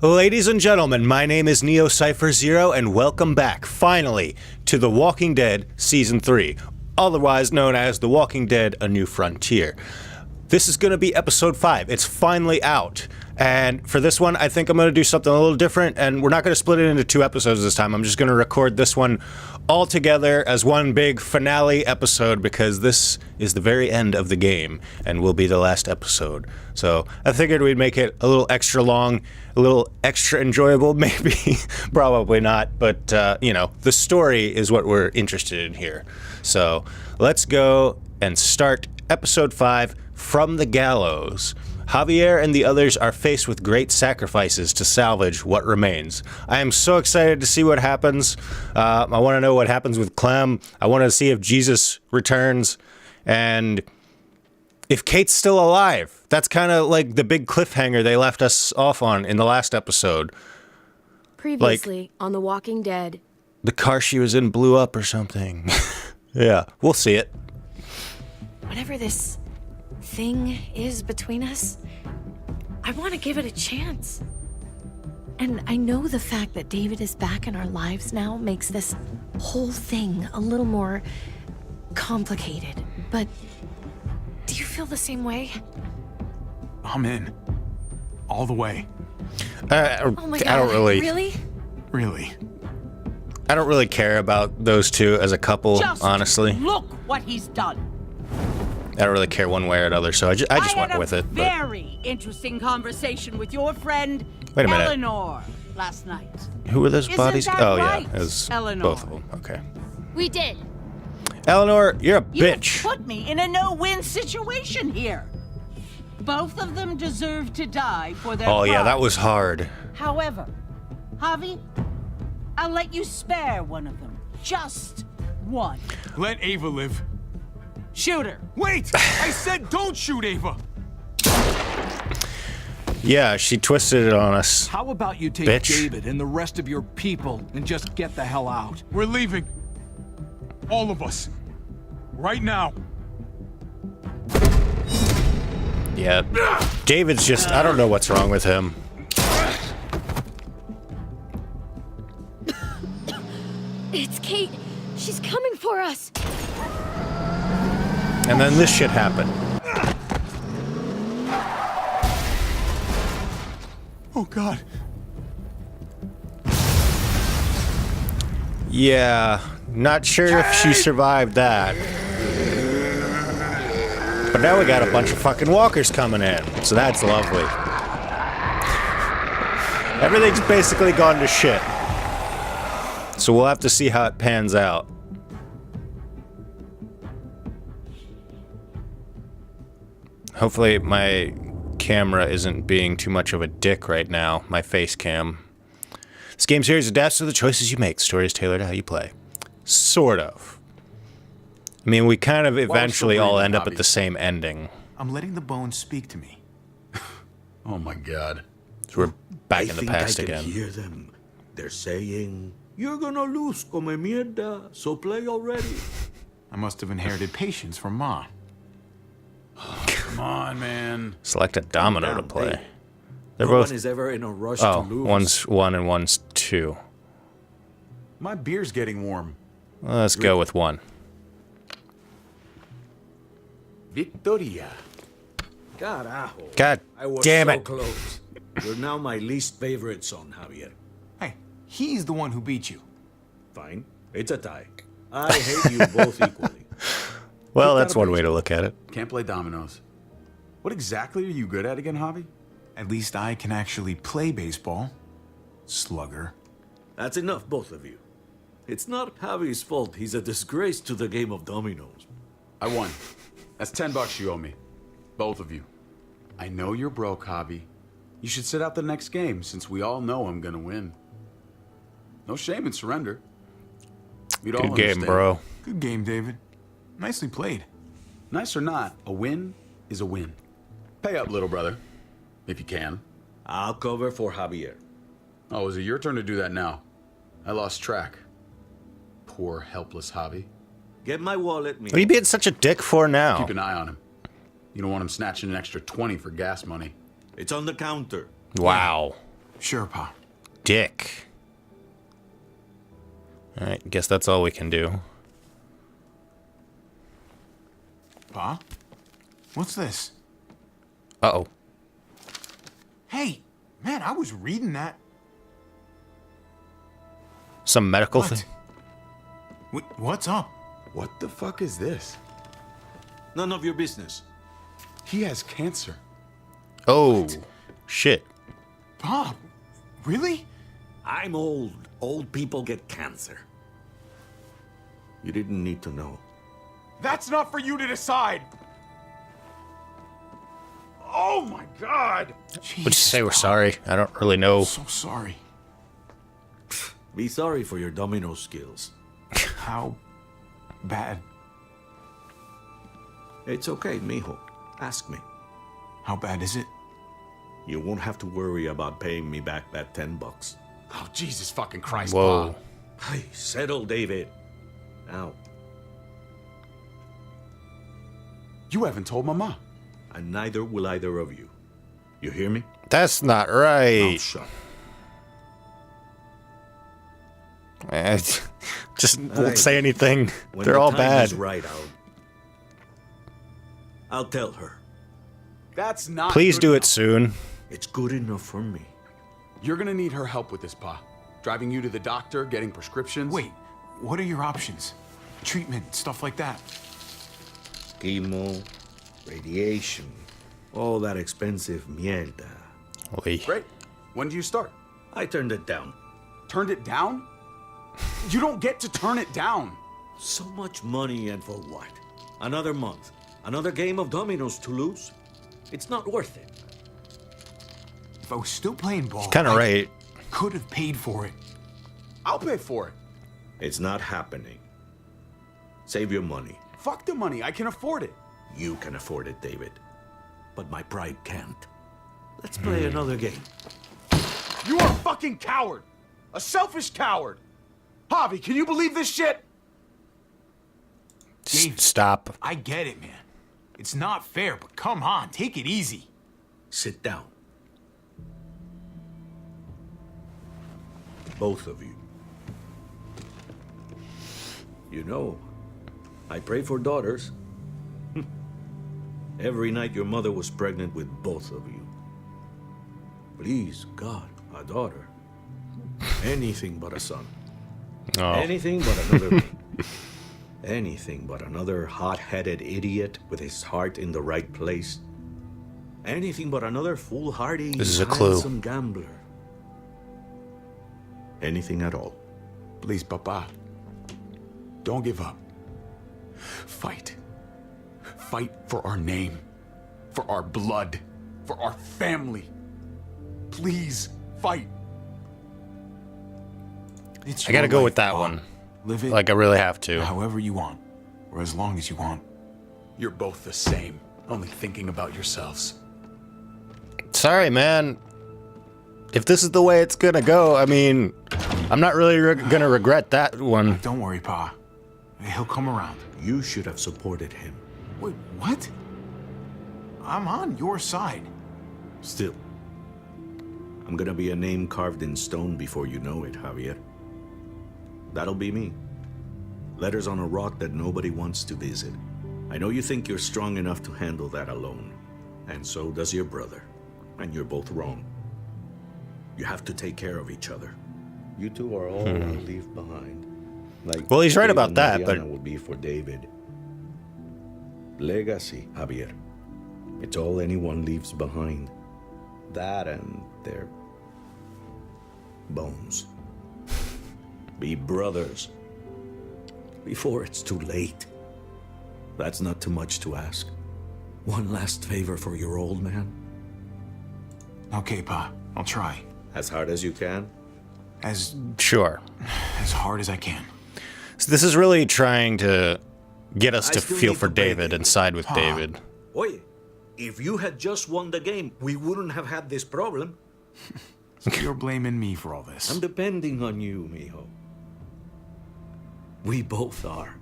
Ladies and gentlemen, my name is Neo Cypher Zero, and welcome back, finally, to The Walking Dead Season 3, otherwise known as The Walking Dead: A New Frontier. This is going to be Episode 5. It's finally out. And for this one, I think I'm going to do something a little different, and we're not going to split it into 2 episodes this time. I'm just going to record this one all together as one big finale episode, because this is the very end of the game and will be the last episode. So I figured we'd make it a little extra long, a little extra enjoyable, maybe. Probably not, but, you know, the story is what we're interested in here. So let's go and start Episode 5, From the Gallows. Javier and the others are faced with great sacrifices to salvage what remains. I am so excited to see what happens. I want to know what happens with Clem. I want to see if Jesus returns and if Kate's still alive. That's kind of like the big cliffhanger they left us off on in the last episode. Previously on The Walking Dead. The car she was in blew up or something. Yeah, we'll see it. Whatever this thing is between us, I want to give it a chance. And I know the fact that David is back in our lives now makes this whole thing a little more complicated. But do you feel the same way? I'm in. All the way. Oh my God, I don't really... Really? I don't really care about those two as a couple, honestly. Look what he's done. I don't really care one way or another, so I just went with it. I had a very interesting conversation with your friend Wait a minute. Eleanor last night. Who were those Isn't bodies? that Oh right, yeah, it was Eleanor? both of them. Okay. We did. Eleanor, you're a You bitch. put me in a no-win situation here. Both of them deserve to die for their Oh yeah, crime. that was hard. However, Javi, I'll let you spare one of them. Just one. Let Ava live. Shoot her. Wait! I said don't shoot Ava! Yeah, she twisted it on us. How about you take Bitch. David and the rest of your people and just get the hell out? We're leaving. All of us. Right now. Yeah. David's just, I don't know what's wrong with him. It's Kate. She's coming for us. And then this shit happened. Oh God. Yeah, not sure if she survived that. But now we got a bunch of fucking walkers coming in, so that's lovely. Everything's basically gone to shit. So we'll have to see how it pans out. Hopefully my camera isn't being too much of a dick right now, my face cam. This game series adapts to the choices you make. The story is tailored to how you play. Sort of. I mean, we kind of eventually all end up at the same ending. I'm letting the bones speak to me. Oh my God. So we're back in the past I again. can hear them. They're saying, "You're gonna lose, come mierda, so play already." I must have inherited patience from Ma. Come on, man. Select a domino to down, play. hey. They're No both... one is ever in a rush Oh, to lose. one's 1 and one's 2. My beer's getting warm. Well, let's go with 1. Victoria. Carajo. God I was damn so it. close. You're now my least favorite son, Javier. Hey, he's the one who beat you. Fine. It's a tie. I hate you both equally. Well, that's one way to look at it. Can't play dominoes. What exactly are you good at again, Javi? At least I can actually play baseball. Slugger. That's enough, both of you. It's not Javi's fault he's a disgrace to the game of dominoes. I won. That's $10 you owe me. Both of you. I know you're broke, Javi. You should sit out the next game, since we all know I'm gonna win. No shame in surrender. We'd all Good game, understand. bro. Good game, David. Nicely played. Nice or not, a win is a win. Pay up, little brother. If you can. I'll cover for Javier. Oh, is it your turn to do that now? I lost track. Poor, helpless Javi. Get my wallet, me. What are you being such a dick for now? Keep an eye on him. You don't want him snatching an extra 20 for gas money. It's on the counter. Wow. Sure, Pa. Dick. Alright, guess that's all we can do. Pa? What's this? Uh-oh. Hey, man, I was reading that. Some medical What? thing? What's up? What the fuck is this? None of your business. He has cancer. Oh, shit. Pa, really? I'm old. Old people get cancer. You didn't need to know. That's not for you to decide. Oh my God! Would you say we're sorry? I don't really know. So sorry. Be sorry for your domino skills. How bad? It's okay, mijo. Ask me. How bad is it? You won't have to worry about paying me back that $10. Oh, Jesus fucking Christ, Whoa. Pa. Hey, settle, David. Now, You haven't told Mama. and neither will either of you. You hear me? That's not Now right. shut. Just Hey, won't say anything. When They're the all time bad. is right, I'll tell her. That's not Please good do it enough. soon. It's good enough for me. You're gonna need her help with this, Pa. Driving you to the doctor, getting prescriptions. Wait, what are your options? Treatment, stuff like that. Chemo, radiation, all that expensive mierda. Oy. Great. When do you start? I turned it down. Turned it down? You don't get to turn it down. So much money, and for what? Another month. Another game of dominoes to lose? It's not worth it. If I was still playing ball, Kind of I right. could have paid for it. I'll pay for it. It's not happening. Save your money. Fuck the money. I can afford it. You can afford it, David. But my pride can't. Let's play another game. You are a fucking coward. A selfish coward. Javi, can you believe this shit? Dave. Stop. I get it, man. It's not fair, but come on, take it easy. Sit down. Both of you. You know, I pray for daughters. Every night your mother was pregnant with both of you. Please, God, a daughter. Anything but a son. Oh. Anything but another me. Anything but another hot-headed idiot with his heart in the right place. Anything but another foolhardy, This is a clue. handsome gambler. Anything at all. Please, Papa. Don't give up. Fight. Fight for our name. For our blood. For our family. Please, fight. It's I gotta your go life, with that Pa. one. Live it Like, I really have to. however you want, or as long as you want. You're both the same. Only thinking about yourselves. Sorry, man. If this is the way it's gonna go, I mean, I'm not really gonna regret that one. Don't worry, Pa. He'll come around. You should have supported him. Wait, what? I'm on your side. Still, I'm gonna be a name carved in stone before you know it, Javier. That'll be me. Letters on a rock that nobody wants to visit. I know you think you're strong enough to handle that alone. And so does your brother. And you're both wrong. You have to take care of each other. You two are all I'll leave behind. Like Well, he's right Dave about and that, Mariana but- would be for David. Legacy, Javier. It's all anyone leaves behind. That and their bones. Be brothers before it's too late. That's not too much to ask. One last favor for your old man. Okay, Pa. I'll try. As hard as you can. As Sure. hard as I can. So this is really trying to get us I to still feel need for to pay David you. and side with Ah. David. Oye, if you had just won the game, we wouldn't have had this problem. So you're blaming me for all this. I'm depending on you, mijo. We both are.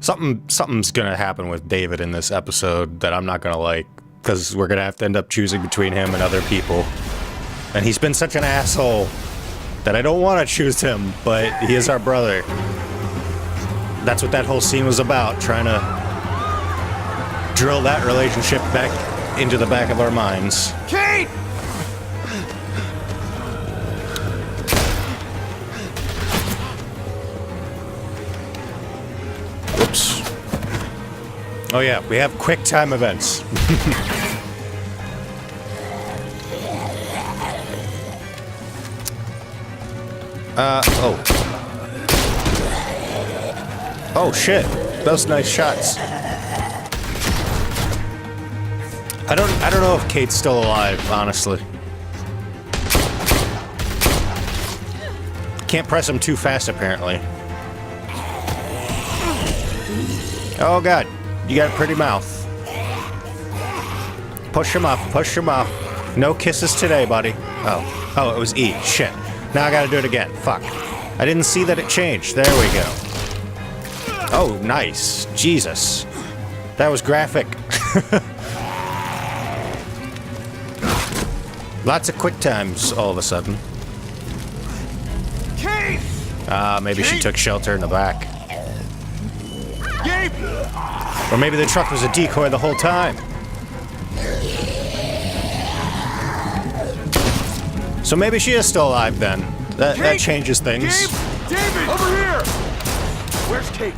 Something's gonna happen with David in this episode that I'm not gonna like, because we're gonna have to end up choosing between him and other people. And he's been such an asshole that I don't want to choose him, but he is our brother. That's what that whole scene was about, trying to drill that relationship back into the back of our minds. Kate! Whoops. Oh yeah, we have quick time events. Oh. Oh shit, those nice shots. I don't know if Kate's still alive, honestly. Can't press him too fast, apparently. Oh god, you got a pretty mouth. Push him up, push him up. No kisses today, buddy. Oh, it was E. Shit. Now I gotta do it again. Fuck. I didn't see that it changed. There we go. Oh, nice. Jesus. That was graphic. Lots of quick times all of a sudden. Kate! Maybe she took shelter in the back. Gabe! Or maybe the truck was a decoy the whole time. So maybe she is still alive then. That changes things. Gabe! David! Over here! Where's Kate?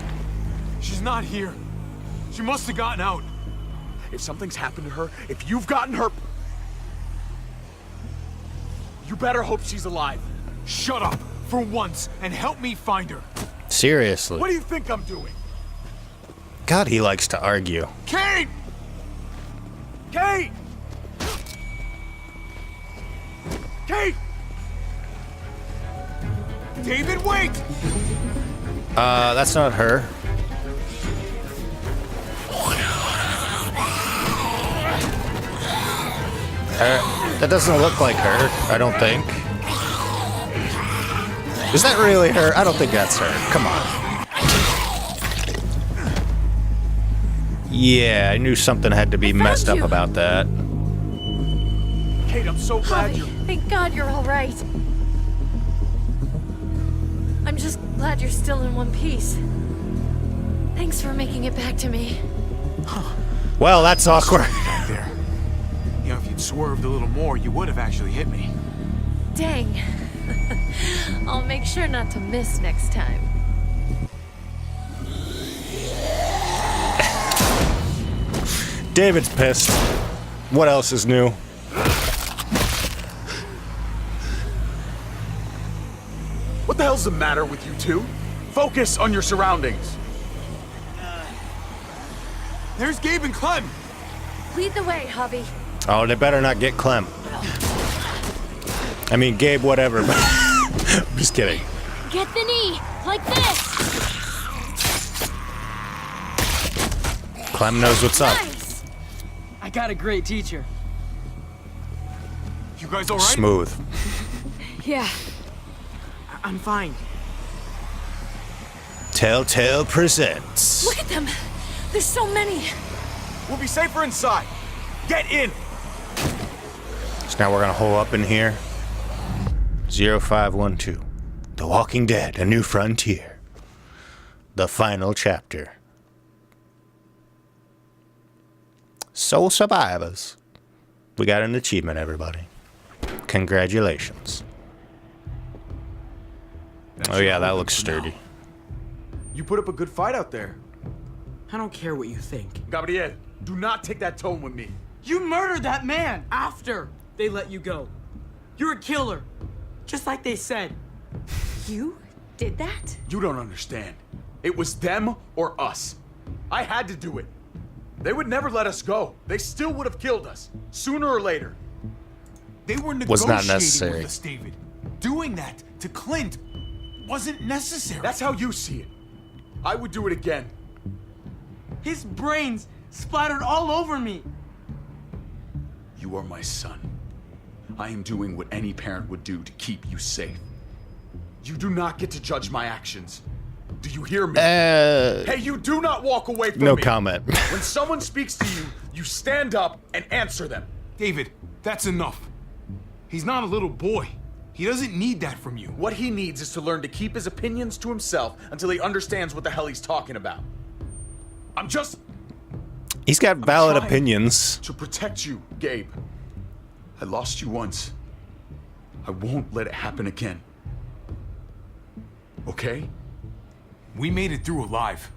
She's not here. She must have gotten out. If something's happened to her, if you've gotten her... You better hope she's alive. Shut up for once and help me find her. Seriously. What do you think I'm doing? God, he likes to argue. Kate! Kate! Kate! David, wait! That's not her. That doesn't look like her, I don't think. Is that really her? I don't think that's her. Come on. Yeah, I knew something had to be messed up about that. Kate, I'm so glad you're... Thank God you're all right. I'm just glad you're still in one piece. Thanks for making it back to me. Well, that's awkward. Back there. You know, if you'd swerved a little more, you would have actually hit me. Dang. I'll make sure not to miss next time. David's pissed. What else is new? What the hell's the matter with you two? Focus on your surroundings. There's Gabe and Clem. Lead the way, Javi. Oh, they better not get Clem. I mean, Gabe, whatever, but... I'm just kidding. Get the knee, like this. Clem knows what's up. Nice. I got a great teacher. You guys all right? Smooth. Yeah. I'm fine. Telltale presents. Look at them. There's so many. We'll be safer inside. Get in. So now we're gonna hole up in here. 0512. The Walking Dead, A New Frontier. The final chapter. Sole survivors. We got an achievement, everybody. Congratulations. Oh yeah, that looks sturdy. You put up a good fight out there. I don't care what you think. Gabriel, do not take that tone with me. You murdered that man after they let you go. You're a killer, just like they said. You did that? You don't understand. It was them or us. I had to do it. They would never let us go. They still would have killed us, sooner or later. They were Was not negotiating necessary. with us, David. Doing that to Clint wasn't necessary. That's how you see it. I would do it again. His brains splattered all over me. You are my son. I am doing what any parent would do to keep you safe. You do not get to judge my actions. Do you hear me? Hey, you do not walk away from no me. comment. When someone speaks to you, you stand up and answer them. David, that's enough. He's not a little boy. He doesn't need that from you. What he needs is to learn to keep his opinions to himself until he understands what the hell he's talking about. He's got valid trying opinions. to protect you, Gabe. I lost you once. I won't let it happen again. Okay? We made it through alive.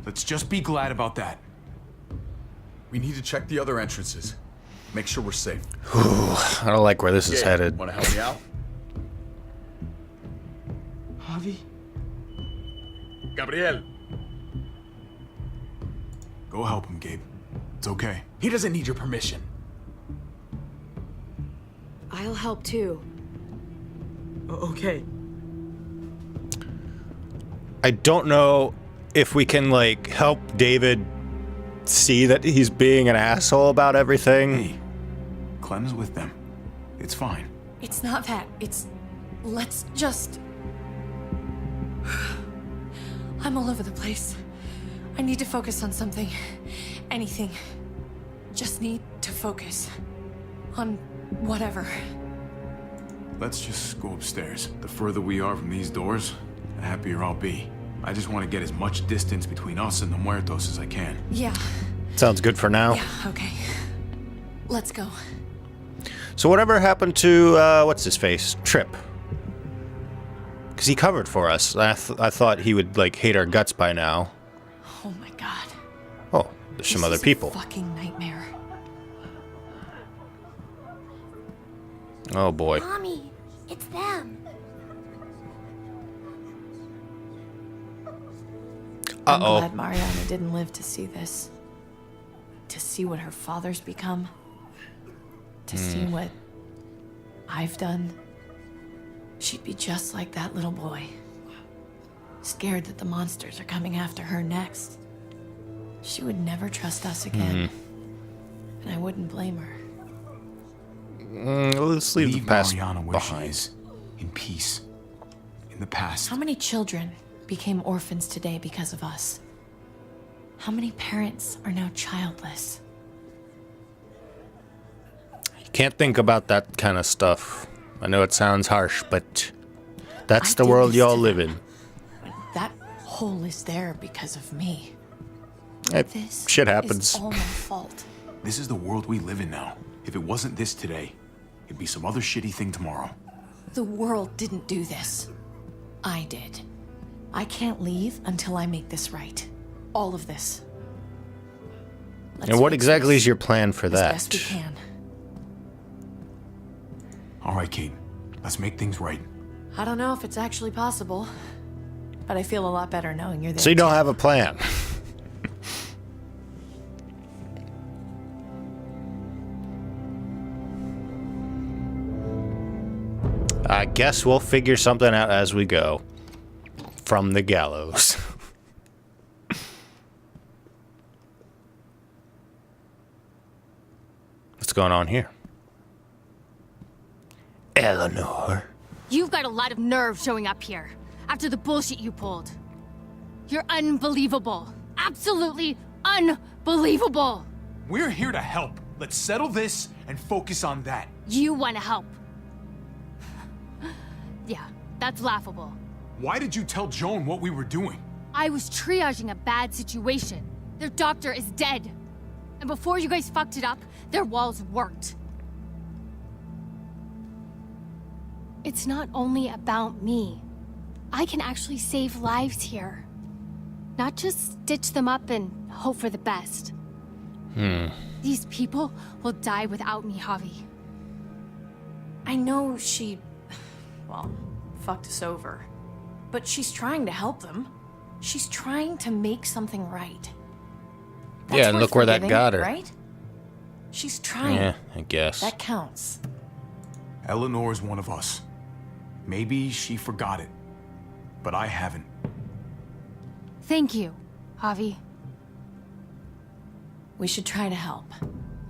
Let's just be glad about that. We need to check the other entrances. Make sure we're safe. I don't like where this is Gabe, headed. wanna help me out? Javi? Gabriel. Go help him, Gabe. It's okay. He doesn't need your permission. I'll help too. Okay. I don't know if we can, like, help David see that he's being an asshole about everything. Hey, Clem's with them. It's fine. It's not that. Let's just... I'm all over the place. I need to focus on something. Anything. Just need to focus. On whatever. Let's just go upstairs. The further we are from these doors, the happier I'll be. I just want to get as much distance between us and the Muertos as I can. Yeah. Sounds good for now. Yeah, okay. Let's go. So whatever happened to, what's his face? Trip. Because he covered for us. I thought he would, like, hate our guts by now. Oh my god. Oh, there's some other This is people. a fucking nightmare. Oh boy. Mommy, it's them. I'm Uh-oh. glad Mariana didn't live to see this. To see what her father's become. To see what I've done. She'd be just like that little boy. Scared that the monsters are coming after her next. She would never trust us again. And I wouldn't blame her. Let's leave the past Mariana where she behind. is, in peace. In the past. How many children became orphans today because of us? How many parents are now childless? You can't think about that kind of stuff. I know it sounds harsh, but that's I the did world this y'all to live them. in. That hole is there because of me. This Shit happens. is all my fault. This is the world we live in now. If it wasn't this today, it'd be some other shitty thing tomorrow. The world didn't do this. I did. I can't leave until I make this right. All of this. Let's And what fix exactly this is your plan for as that? best we can. All right, Kate. Let's make things right. I don't know if it's actually possible, but I feel a lot better knowing you're there. So you don't have a plan. I guess we'll figure something out as we go. From the gallows. What's going on here? Eleanor. You've got a lot of nerve showing up here after the bullshit you pulled. You're unbelievable. Absolutely unbelievable. We're here to help. Let's settle this and focus on that. You want to help. Yeah, that's laughable. Why did you tell Joan what we were doing? I was triaging a bad situation. Their doctor is dead. And before you guys fucked it up, their walls worked. It's not only about me. I can actually save lives here. Not just stitch them up and hope for the best. These people will die without me, Javi. I know she, well, fucked us over. But she's trying to help them. She's trying to make something right. That's Yeah, and worth look where that forgiving, got her. Right? She's trying. Yeah, I guess. That counts. Eleanor's one of us. Maybe she forgot it, but I haven't. Thank you, Javi. We should try to help.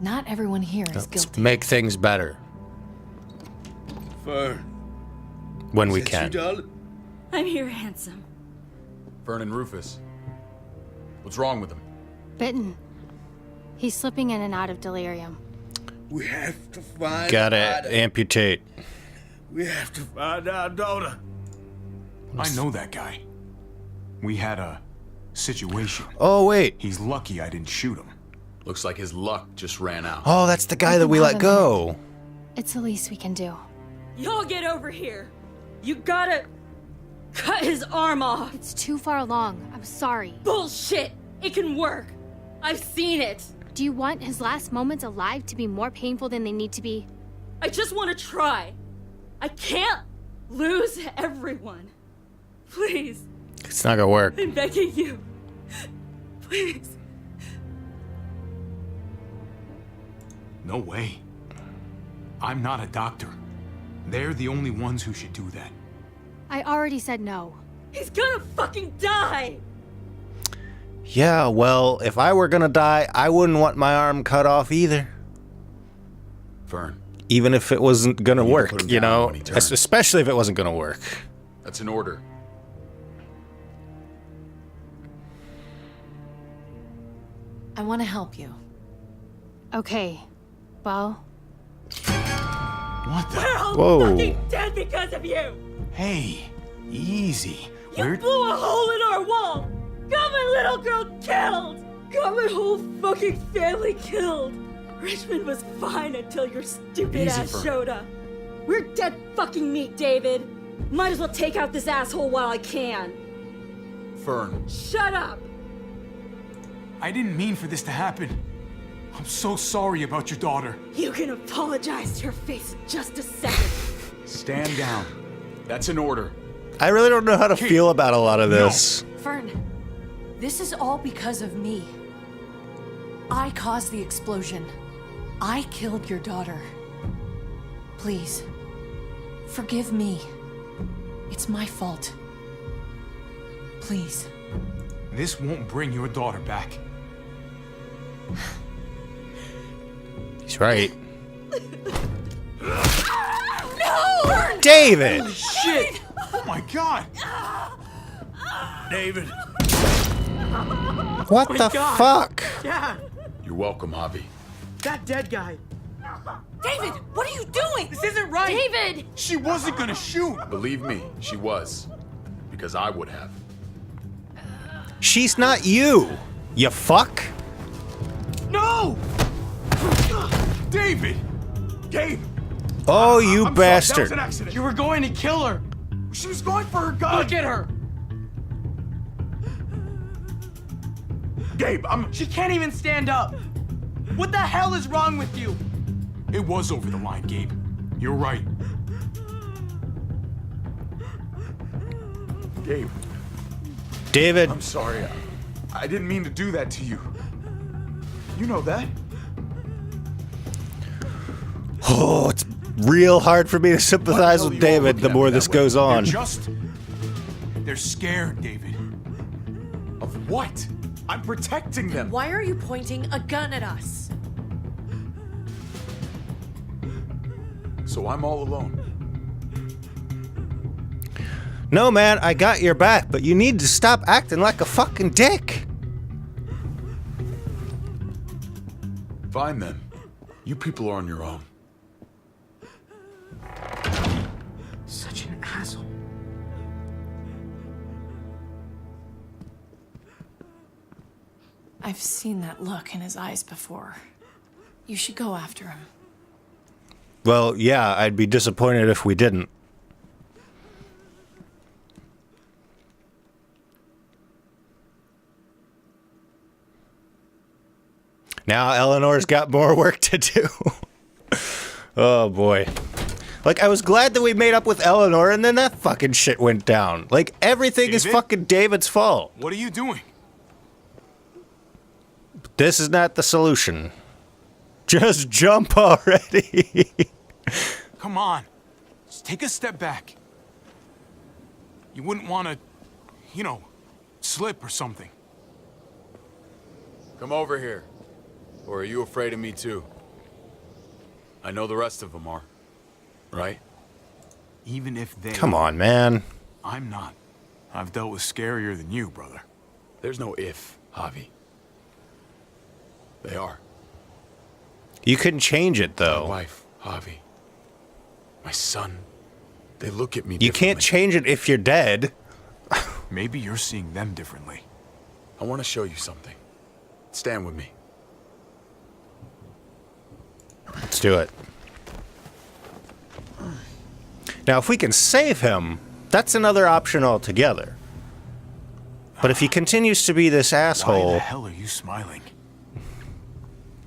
Not everyone here is Let's guilty. make things better Fern. when we Is that you, can. darling? I'm here, handsome. Vernon Rufus. What's wrong with him? Bitten. He's slipping in and out of delirium. We have to find Gotta amputate. We have to find our daughter. I know that guy. We had a situation. Oh, wait. He's lucky I didn't shoot him. Looks like his luck just ran out. Oh, that's the guy that we let go. It's the least we can do. Y'all get over here. You gotta cut his arm off. It's too far along. I'm sorry. Bullshit. It can work. I've seen it. Do you want his last moments alive to be more painful than they need to be? I just want to try. I can't lose everyone. Please. It's not gonna work. I'm begging you. Please. No way. I'm not a doctor. They're the only ones who should do that. I already said no. He's gonna fucking die. Yeah, well, if I were gonna die, I wouldn't want my arm cut off either. Vern. Even if it wasn't gonna You need to work, put him you down know? when he turns. Especially if it wasn't gonna work. That's an order. I want to help you. Okay. Well, What the? We're all Whoa. fucking dead because of you. Hey, easy. You blew a hole in our wall. Got my little girl killed. Got my whole fucking family killed. Richmond was fine until your stupid Easy, ass Fern. showed up. We're dead fucking meat, David. Might as well take out this asshole while I can. Fern. Shut up. I didn't mean for this to happen. I'm so sorry about your daughter. You can apologize to her face in just a second. Stand down. That's an order. I really don't know how to feel about a lot of this. Fern, this is all because of me. I caused the explosion. I killed your daughter. Please, forgive me. It's my fault. Please. This won't bring your daughter back. He's right. No! David! Shit! Oh my god! David. What the God. fuck? Dad, You're welcome, Javi. that dead guy. David, what are you doing? This isn't right. David! She wasn't gonna shoot! Believe me, she was. Because I would have. She's not you, you fuck. No! David! Gabe! Oh, you I'm sorry, that bastard. was an accident. You were going to kill her. She was going for her gun! Look at her. Gabe, She can't even stand up. What the hell is wrong with you? It was over the line, Gabe. You're right. Gabe, David, I'm sorry. I didn't mean to do that to you. You know that. oh, it's real hard for me to sympathize What with the hell are you all David the looking at more me this that way? goes on. they're scared, David. Of what? I'm protecting them. Why are you pointing a gun at us? So I'm all alone. No, man, I got your back, but you need to stop acting like a fucking dick. Fine then. You people are on your own. Such an asshole. I've seen that look in his eyes before. You should go after him. Well, yeah, I'd be disappointed if we didn't. Now Eleanor's got more work to do. Oh boy. Like, I was glad that we made up with Eleanor and then that fucking shit went down. Like, everything is David? fucking David's fault. What are you doing? This is not the solution. Just jump already. Come on. Just take a step back. You wouldn't want to, you know, slip or something. Come over here. Or are you afraid of me too? I know the rest of them are. Right? Even if they... Come on, man. I'm not. I've dealt with scarier than you, brother. There's no if, Javi. They are. You couldn't change it, My though. wife, Javi. My son. They look at me You can't differently. change it if you're dead. Maybe you're seeing them differently. I want to show you something. Stand with me. Let's do it. Now, if we can save him, that's another option altogether. But if he continues to be this Why asshole... the hell are you smiling?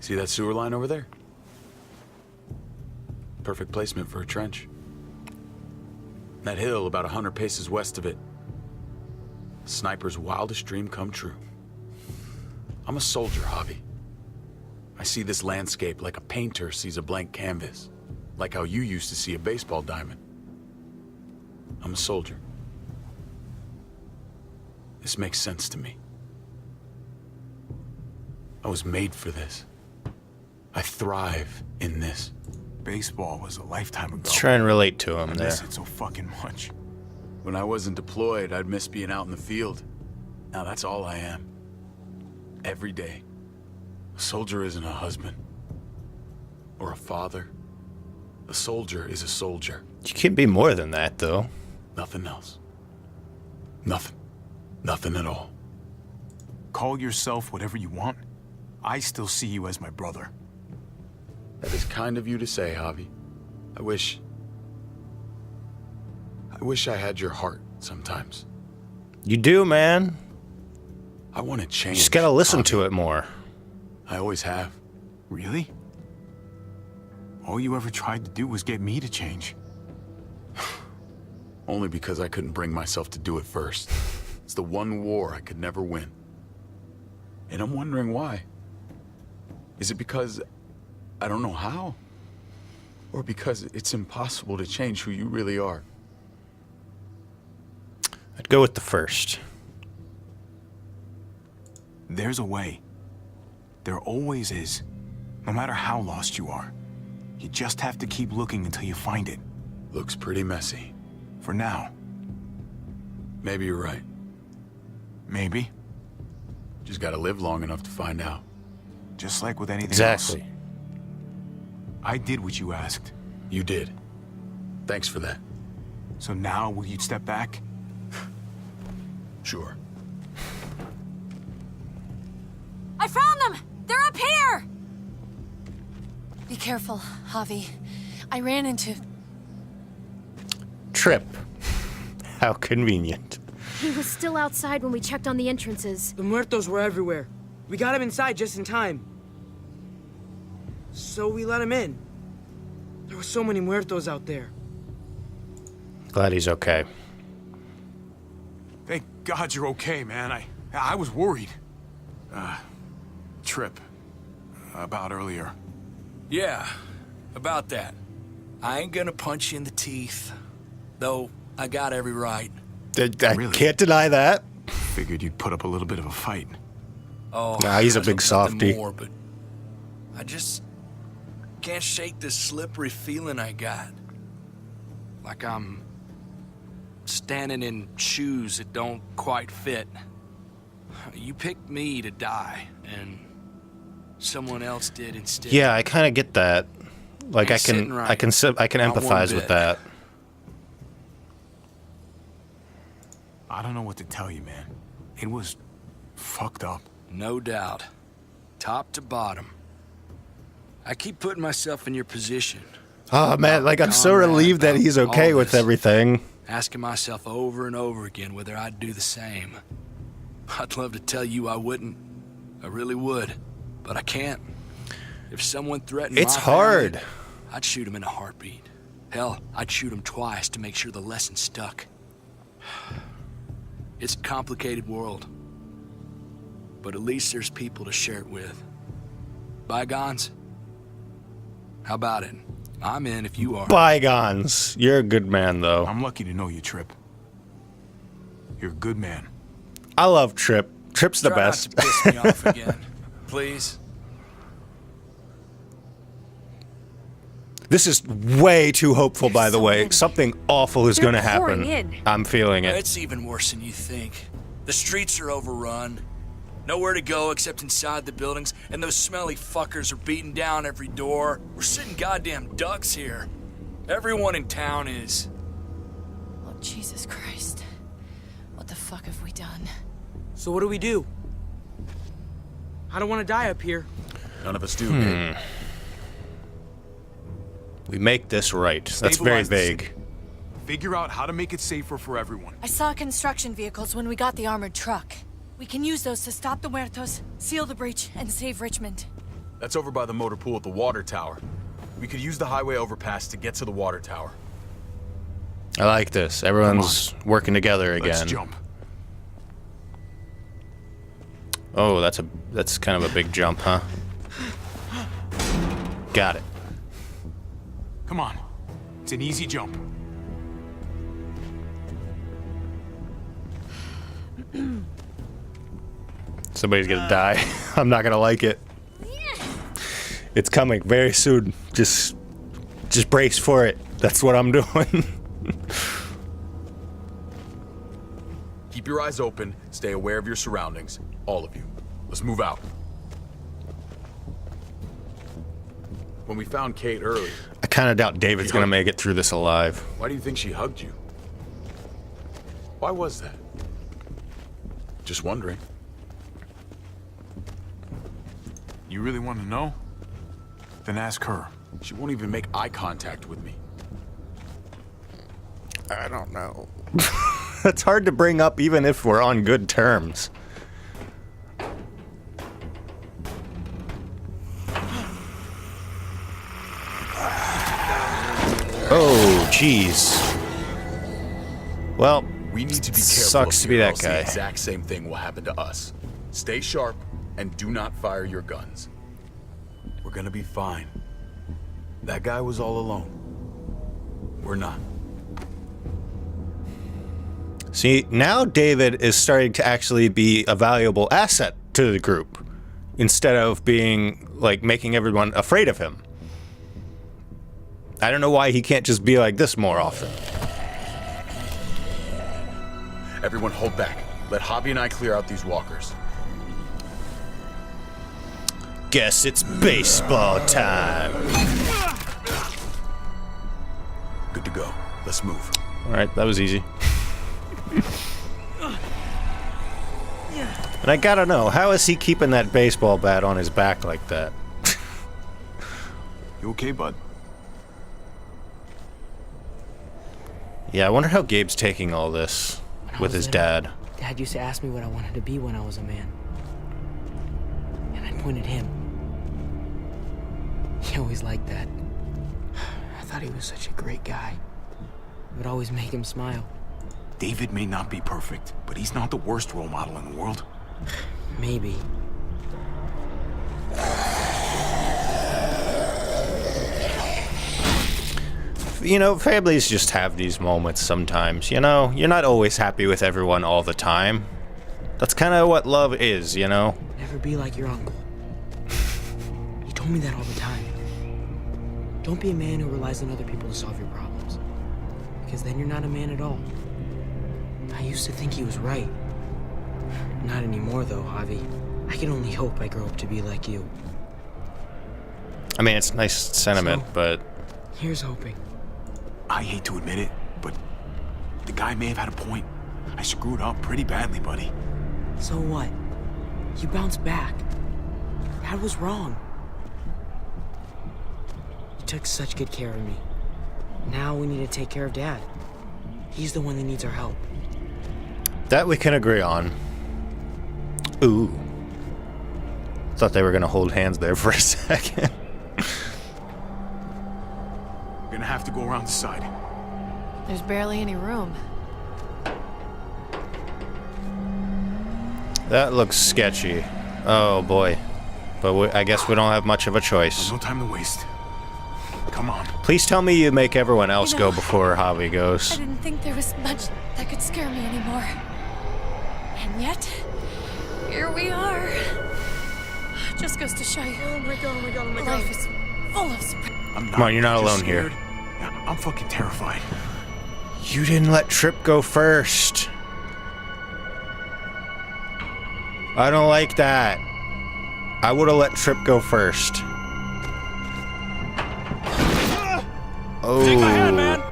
See that sewer line over there? Perfect placement for a trench. That hill about 100 paces west of it. Sniper's wildest dream come true. I'm a soldier, Javi. I see this landscape like a painter sees a blank canvas. Like how you used to see a baseball diamond. I'm a soldier. This makes sense to me. I was made for this. I thrive in this. Baseball was a lifetime ago. Let's try and relate to him I there. miss it so fucking much. When I wasn't deployed, I'd miss being out in the field. Now that's all I am. Every day. A soldier isn't a husband. Or a father. A soldier is a soldier. You can be more than that, though. Nothing else. Nothing. Nothing at all. Call yourself whatever you want. I still see you as my brother. That is kind of you to say, Javi. I wish I had your heart sometimes. You do, man. I want to change. You just gotta listen Javi. to it more. I always have. Really? All you ever tried to do was get me to change. Only because I couldn't bring myself to do it first. It's the one war I could never win. And I'm wondering why. Is it because I don't know how? Or because it's impossible to change who you really are? I'd go with the first. There's a way. There always is. No matter how lost you are. You just have to keep looking until you find it. Looks pretty messy. For now. Maybe you're right. Maybe. Just gotta live long enough to find out. Just like with anything else. Exactly. I did what you asked. You did. Thanks for that. So now will you step back? Sure. I found them! They're up here! Be careful, Javi. I ran into... Trip. How convenient. He was still outside when we checked on the entrances. The muertos were everywhere. We got him inside just in time. So we let him in. There were so many muertos out there. Glad he's okay. Thank God you're okay, man. I was worried. Trip. About earlier. Yeah, about that. I ain't gonna punch you in the teeth. Though, I got every right. I Really? can't deny that. Figured you'd put up a little bit of a fight. Oh, Nah, he's a I big don't want them softy. More, but I just can't shake this slippery feeling I got. Like I'm standing in shoes that don't quite fit. You picked me to die, and someone else did instead. Yeah, I kind of get that. Like Ain't sitting right. I can Not one empathize with bit. that. I don't know what to tell you, man. It was fucked up. No doubt. Top to bottom. I keep putting myself in your position. Oh man, like I'm so Conrad, relieved that he's all okay with this. everything. Asking myself over and over again whether I'd do the same. I'd love to tell you I wouldn't. I really would. But I can't. If someone threatened It's my hard. family, I'd shoot him in a heartbeat. Hell, I'd shoot him twice to make sure the lesson stuck. It's a complicated world. But at least there's people to share it with. Bygones? How about it? I'm in if you are. Bygones. You're a good man, though. I'm lucky to know you, Trip. You're a good man. I love Trip. Trip's the Try best. Not to piss me off again, please. This is way too hopeful, by the way. Something awful is going to pouring happen. in. I'm feeling it. It's even worse than you think. The streets are overrun. Nowhere to go except inside the buildings, and those smelly fuckers are beating down every door. We're sitting goddamn ducks here. Everyone in town is. Oh, Jesus Christ. What the fuck have we done? So what do we do? I don't want to die up here. None of us do, Nate. We make this right. That's very Stabilize the vague. city. Figure out how to make it safer for everyone. I saw construction vehicles when we got the armored truck. We can use those to stop the Muertos, seal the breach, and save Richmond. That's over by the motor pool at the water tower. We could use the highway overpass to get to the water tower. I like this. Everyone's working together again. Let's jump. Oh, that's kind of a big jump, huh? Got it. Come on. It's an easy jump. Somebody's gonna die. I'm not gonna like it. It's coming very soon. Just brace for it. That's what I'm doing. Keep your eyes open, stay aware of your surroundings. All of you. Let's move out. When we found Kate earlier, I kind of doubt David's gonna make it through this alive. why do you think she hugged you? Why was that? Just wondering. You really want to know? Then ask her. She won't even make eye contact with me. I don't know. It's hard to bring up even if we're on good terms. Oh, jeez. Well, We need to be careful. sucks to be here, or that else guy. The exact same thing will happen to us. Stay sharp and do not fire your guns. We're gonna be fine. That guy was all alone. We're not. See, now David is starting to actually be a valuable asset to the group instead of being, like, making everyone afraid of him. I don't know why he can't just be like this more often. Everyone hold back. Let Javi and I clear out these walkers. Guess it's baseball time. Good to go. Let's move. All right, that was easy. And I gotta know, how is he keeping that baseball bat on his back like that? You okay, bud? Yeah, I wonder how Gabe's taking all this with his dad. Dad used to ask me what I wanted to be when I was a man. And I'd point at him. He always liked that. I thought he was such a great guy. It would always make him smile. David may not be perfect, but he's not the worst role model in the world. Maybe. You know, families just have these moments sometimes, you know? You're not always happy with everyone all the time. That's kind of what love is, you know? Never be like your uncle. He told me that all the time. Don't be a man who relies on other people to solve your problems. Because then you're not a man at all. I used to think he was right. Not anymore, though, Javi. I can only hope I grow up to be like you. I mean, it's nice sentiment, but... Here's hoping. I hate to admit it, but the guy may have had a point. I screwed up pretty badly, buddy. So what? You bounced back. Dad was wrong. You took such good care of me. Now we need to take care of Dad. He's the one that needs our help. That we can agree on. Ooh. Thought they were gonna hold hands there for a second. We're gonna have to go around the side. There's barely any room. That looks sketchy. Oh boy. But I guess we don't have much of a choice. No time to waste. Come on. Please tell me you make everyone else go before Javi I goes. didn't think there was much that could scare me anymore. And yet, here we are. Just goes to show you. Oh my god, oh my god, oh my god. Life is full of surprises. Come on, you're not just alone here. scared. I'm fucking terrified. You didn't let Trip go first. I don't like that. I would have let Trip go first. Oh. Take my hand, man.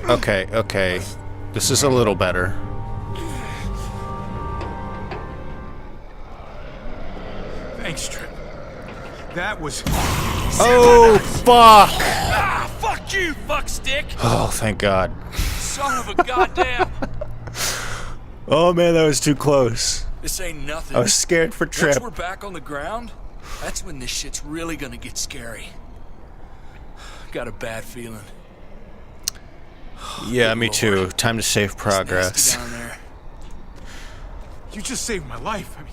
Okay, okay. This is a little better. Thanks, Trip. That was... Oh, fuck! Ah, fuck you, fuckstick. Oh, thank God. Son of a goddamn. Oh, man, that was too close. This ain't nothing. I was scared for Trip. Once we're back on the ground, that's when this shit's really gonna get scary. Got a bad feeling. Yeah, me too. Time to save progress. Down there. You just saved my life. I mean,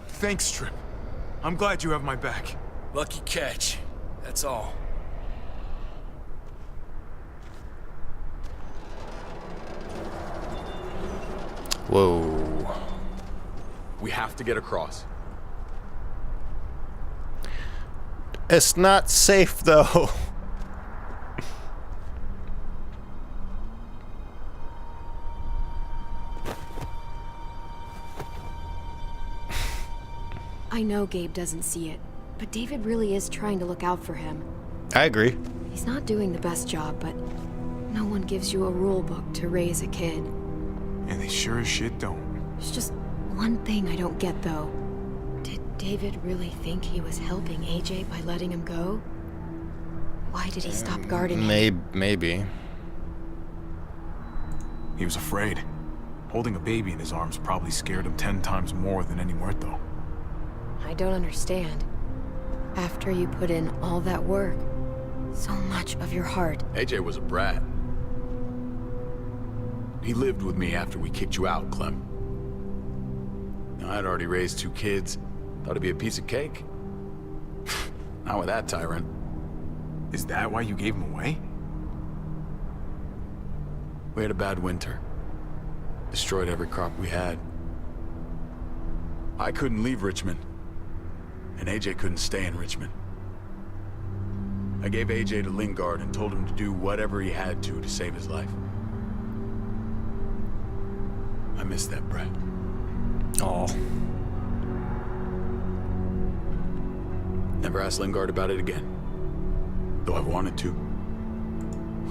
thanks, Trip. I'm glad you have my back. Lucky catch. That's all. Whoa. We have to get across. It's not safe, though. I know Gabe doesn't see it, but David really is trying to look out for him. I agree. He's not doing the best job, but no one gives you a rule book to raise a kid. And they sure as shit don't. There's just one thing I don't get, though. Did David really think he was helping AJ by letting him go? Why did he stop guarding him? Maybe. He was afraid. Holding a baby in his arms probably scared him 10 times more than any muerto. I don't understand. After you put in all that work, so much of your heart. AJ was a brat. He lived with me after we kicked you out, Clem. Now, I'd already raised 2 kids. Thought it'd be a piece of cake. Not with that tyrant. Is that why you gave him away? We had a bad winter. Destroyed every crop we had. I couldn't leave Richmond. And AJ couldn't stay in Richmond. I gave AJ to Lingard and told him to do whatever he had to save his life. I miss that brat. Oh. Never asked Lingard about it again. Though I wanted to.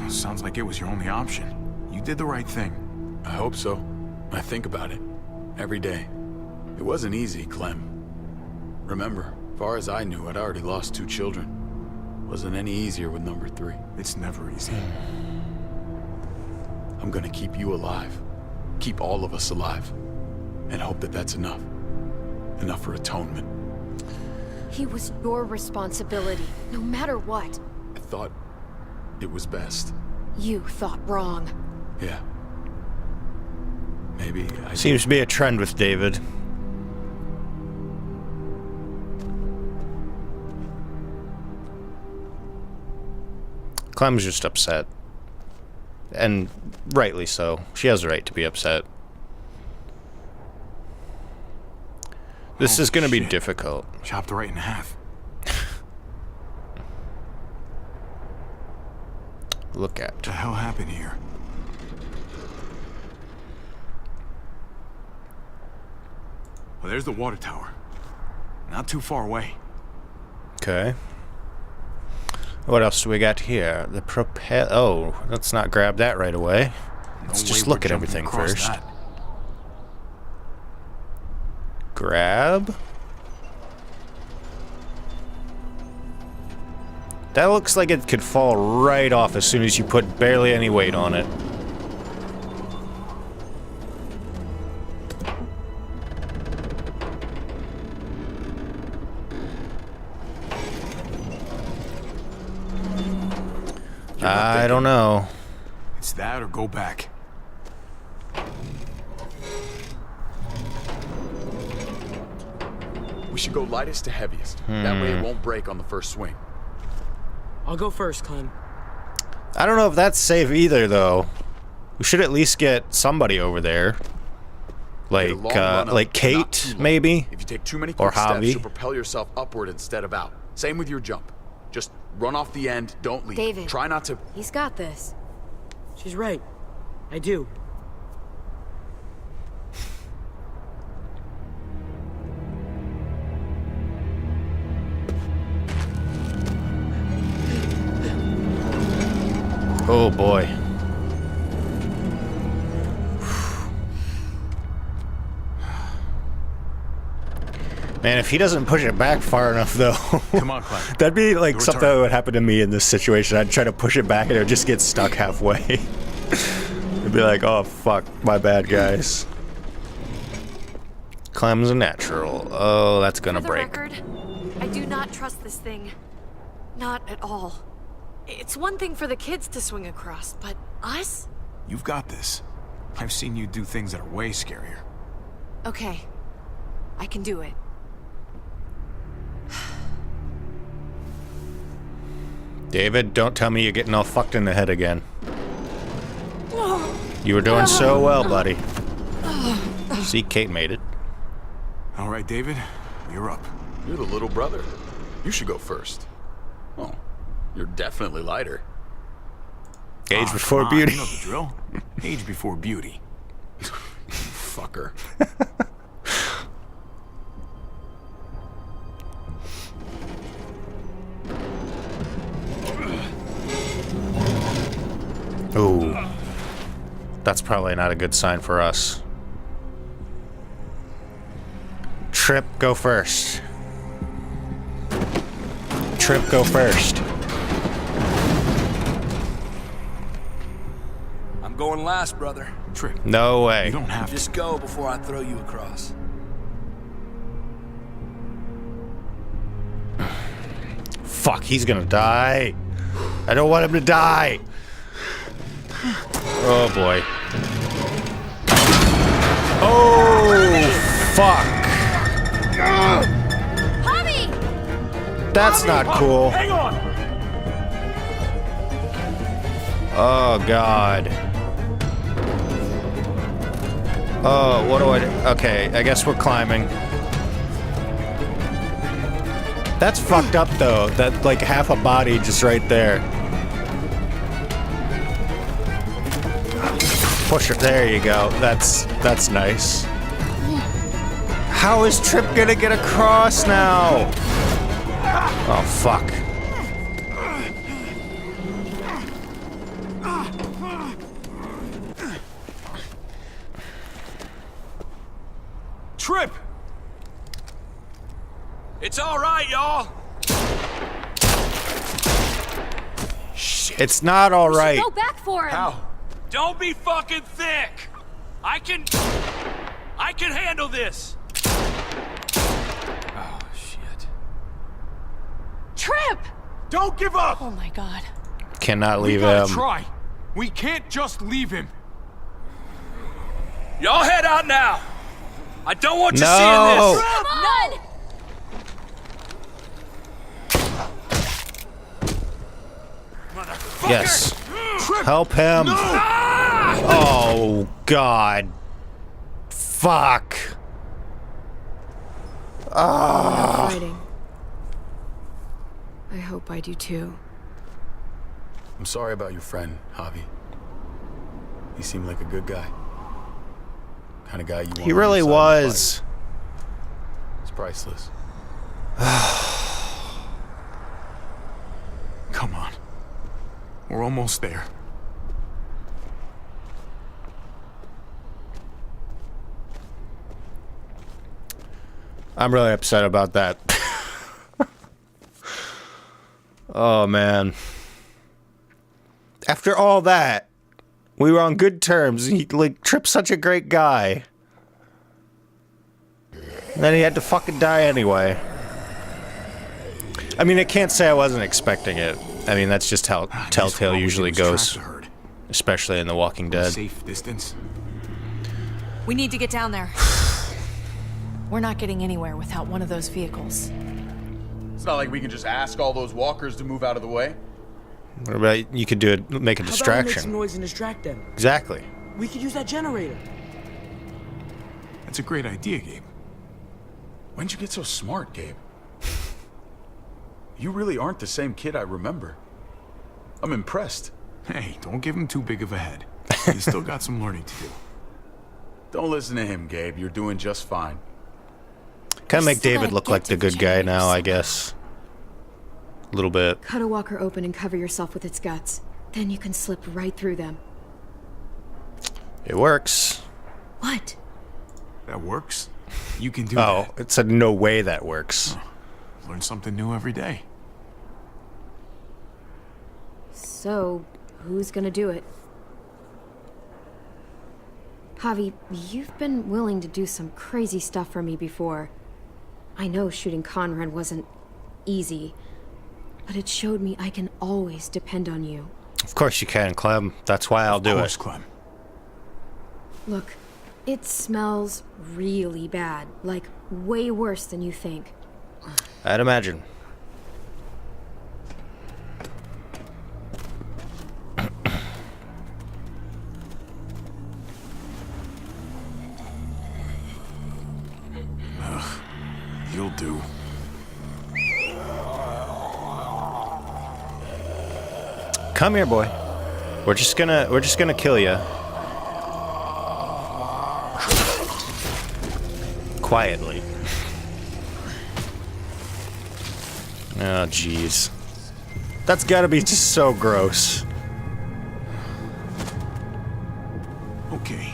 Sounds like it was your only option. You did the right thing. I hope so. I think about it. Every day. It wasn't easy, Clem. Remember, far as I knew, I'd already lost 2 children. Wasn't any easier with number 3. It's never easy. I'm gonna keep you alive. Keep all of us alive. And hope that that's enough. Enough for atonement. He was your responsibility, no matter what. I thought it was best. You thought wrong. Yeah. Maybe I... Seems to be a trend with David. Clem's just upset. And rightly so. She has a right to be upset. This is going to be difficult. Chopped right in half. Look at. What the hell happened here? Well, there's the water tower. Not too far away. Okay. What else do we got here? The propel... Oh, let's not grab that right away. Let's just look at everything first. Grab. That looks like it could fall right off as soon as you put barely any weight on it. I don't know. It's that or go back. We should go lightest to heaviest. That way it won't break on the first swing. I'll go first, Clem. I don't know if that's safe either, though. We should at least get somebody over there. Like Kate, maybe? If you take too many or quick steps, Javi. you'll propel yourself upward instead of out. Same with your jump. Just run off the end, don't leave. David. Try not to... He's got this. She's right. I do. Oh boy. Man, if he doesn't push it back far enough, though, Come on, Clem. that'd be like Your something turn. that would happen to me in this situation. I'd try to push it back and it would just get stuck halfway. It'd be like, oh fuck, my bad, guys. Clem's a natural. Oh, that's gonna For the break. record, I do not trust this thing. Not at all. It's one thing for the kids to swing across, but us? You've got this. I've seen you do things that are way scarier. Okay. I can do it. David, don't tell me you're getting all fucked in the head again. You were doing so well, buddy. See, Kate made it. All right, David, you're up. You're the little brother. You should go first. Oh, you're definitely lighter. Age before come on, beauty. You know the drill. Age before beauty. Fucker. Ooh. That's probably not a good sign for us. Trip, go first. Trip, go first. I'm going last, brother. Trip. No way. You don't have Just go before I throw you across. Fuck, he's gonna die. I don't want him to die. Oh boy. Oh, fuck. Javi! That's not cool. Hang on! Oh, God. Oh, what do I do? Okay, I guess we're climbing. That's fucked up, though. That, like, half a body just right there. Push it. There you go. That's nice. How is Trip gonna get across now? Oh, fuck. Trip! It's all right, y'all. It's not all right. Go back for him. How? Don't be fucking thick. I can handle this. Oh, shit. Trip! Don't give up! Oh my god. Cannot We leave gotta him. try. We can't just leave him. Y'all head out now. I don't want you No. seeing this. Come on! Yes. Help him. Oh, God. Fuck. Ah. Fighting. I hope I do too. I'm sorry about your friend, Javi. He seemed like a good guy. Kind of guy you want. He really was. It's priceless. Come on. We're almost there. I'm really upset about that. Oh, man. After all that, we were on good terms. He, like, Trip's such a great guy. And then he had to fucking die anyway. I mean, I can't say I wasn't expecting it. I mean, that's just how Telltale usually goes. Especially in The Walking Dead. Safe distance. We need to get down there. We're not getting anywhere without one of those vehicles. It's not like we can just ask all those walkers to move out of the way. What about you could do it, make a How about we make some distraction. noise and distract them? Exactly. We could use that generator. That's a great idea, Gabe. When'd you get so smart, Gabe? You really aren't the same kid I remember. I'm impressed. Hey, don't give him too big of a head. He's still got some learning to do. Don't listen to him, Gabe. You're doing just fine. Kind of make David look like the good guy now, I guess. A little bit. Cut a walker open and cover yourself with its guts. Then you can slip right through them. It works. What? That works? You can do that. Oh, it said no way that works. Oh, learn something new every day. So, who's gonna do it? Javi, you've been willing to do some crazy stuff for me before. I know shooting Conrad wasn't easy, but it showed me I can always depend on you. Of course you can, Clem. That's why I'll do it. Of course, Clem. Look, it smells really bad. Like, way worse than you think. I'd imagine. You'll do. Come here, boy. We're just gonna kill you. Quietly. Oh, jeez. That's gotta be just so gross. Okay.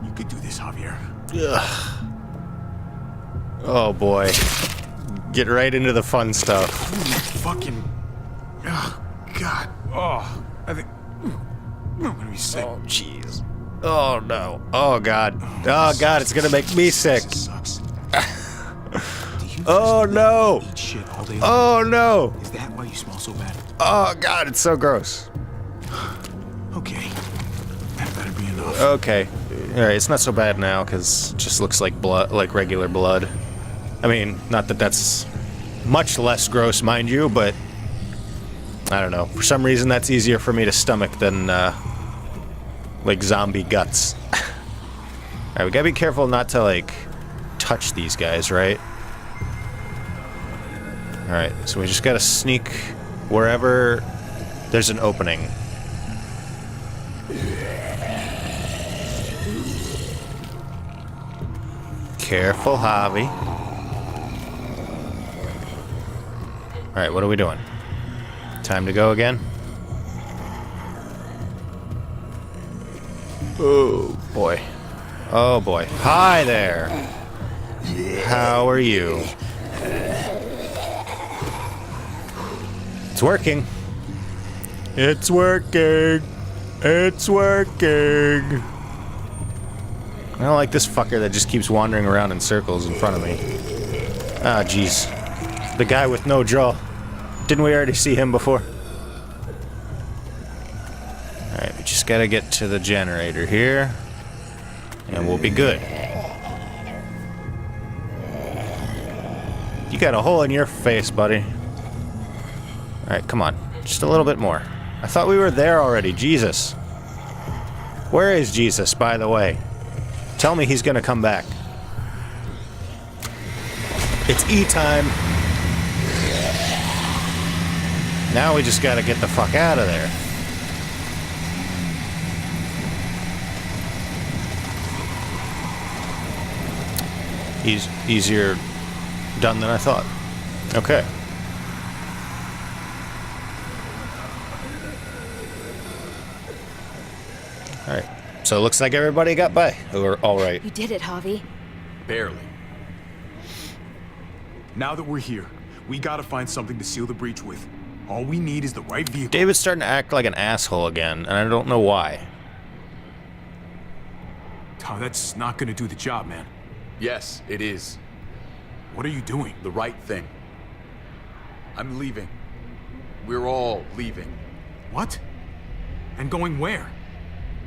You could do this, Javier. Ugh. Oh, boy. Get right into the fun stuff. Fucking... Oh, God. Oh, I think... I'm gonna be sick. Oh, jeez. Oh, no. Oh, God. Oh, God, it's gonna make me sick. Sucks. Oh, no. Eat shit all day long. Oh, no. Is that why you smell so bad? Oh, God, it's so gross. Okay. That better be enough. Okay. Alright, it's not so bad now, because it just looks like blood, like regular blood. I mean, not that that's much less gross, mind you, but... I don't know. For some reason, that's easier for me to stomach than, like, zombie guts. Alright, we gotta be careful not to, like, touch these guys, right? Alright, so we just gotta sneak wherever there's an opening. Careful, Javi. Alright, what are we doing? Time to go again? Oh, boy. Oh, boy. Hi there. How are you? It's working. It's working. It's working. I don't like this fucker that just keeps wandering around in circles in front of me. Ah, jeez. The guy with no jaw. Didn't we already see him before? Alright, we just gotta get to the generator here. And we'll be good. You got a hole in your face, buddy. Alright, come on. Just a little bit more. I thought we were there already. Jesus. Where is Jesus, by the way? Tell me he's gonna come back. It's E-time. Now we just gotta get the fuck out of there. Easier done than I thought. Okay. Alright. So it looks like everybody got by. We're alright. You did it, Javi. Barely. Now that we're here, we gotta find something to seal the breach with. All we need is the right vehicle. David's starting to act like an asshole again, and I don't know why. Oh, that's not gonna do the job, man. Yes, it is. What are you doing? The right thing. I'm leaving. We're all leaving. What? And going where?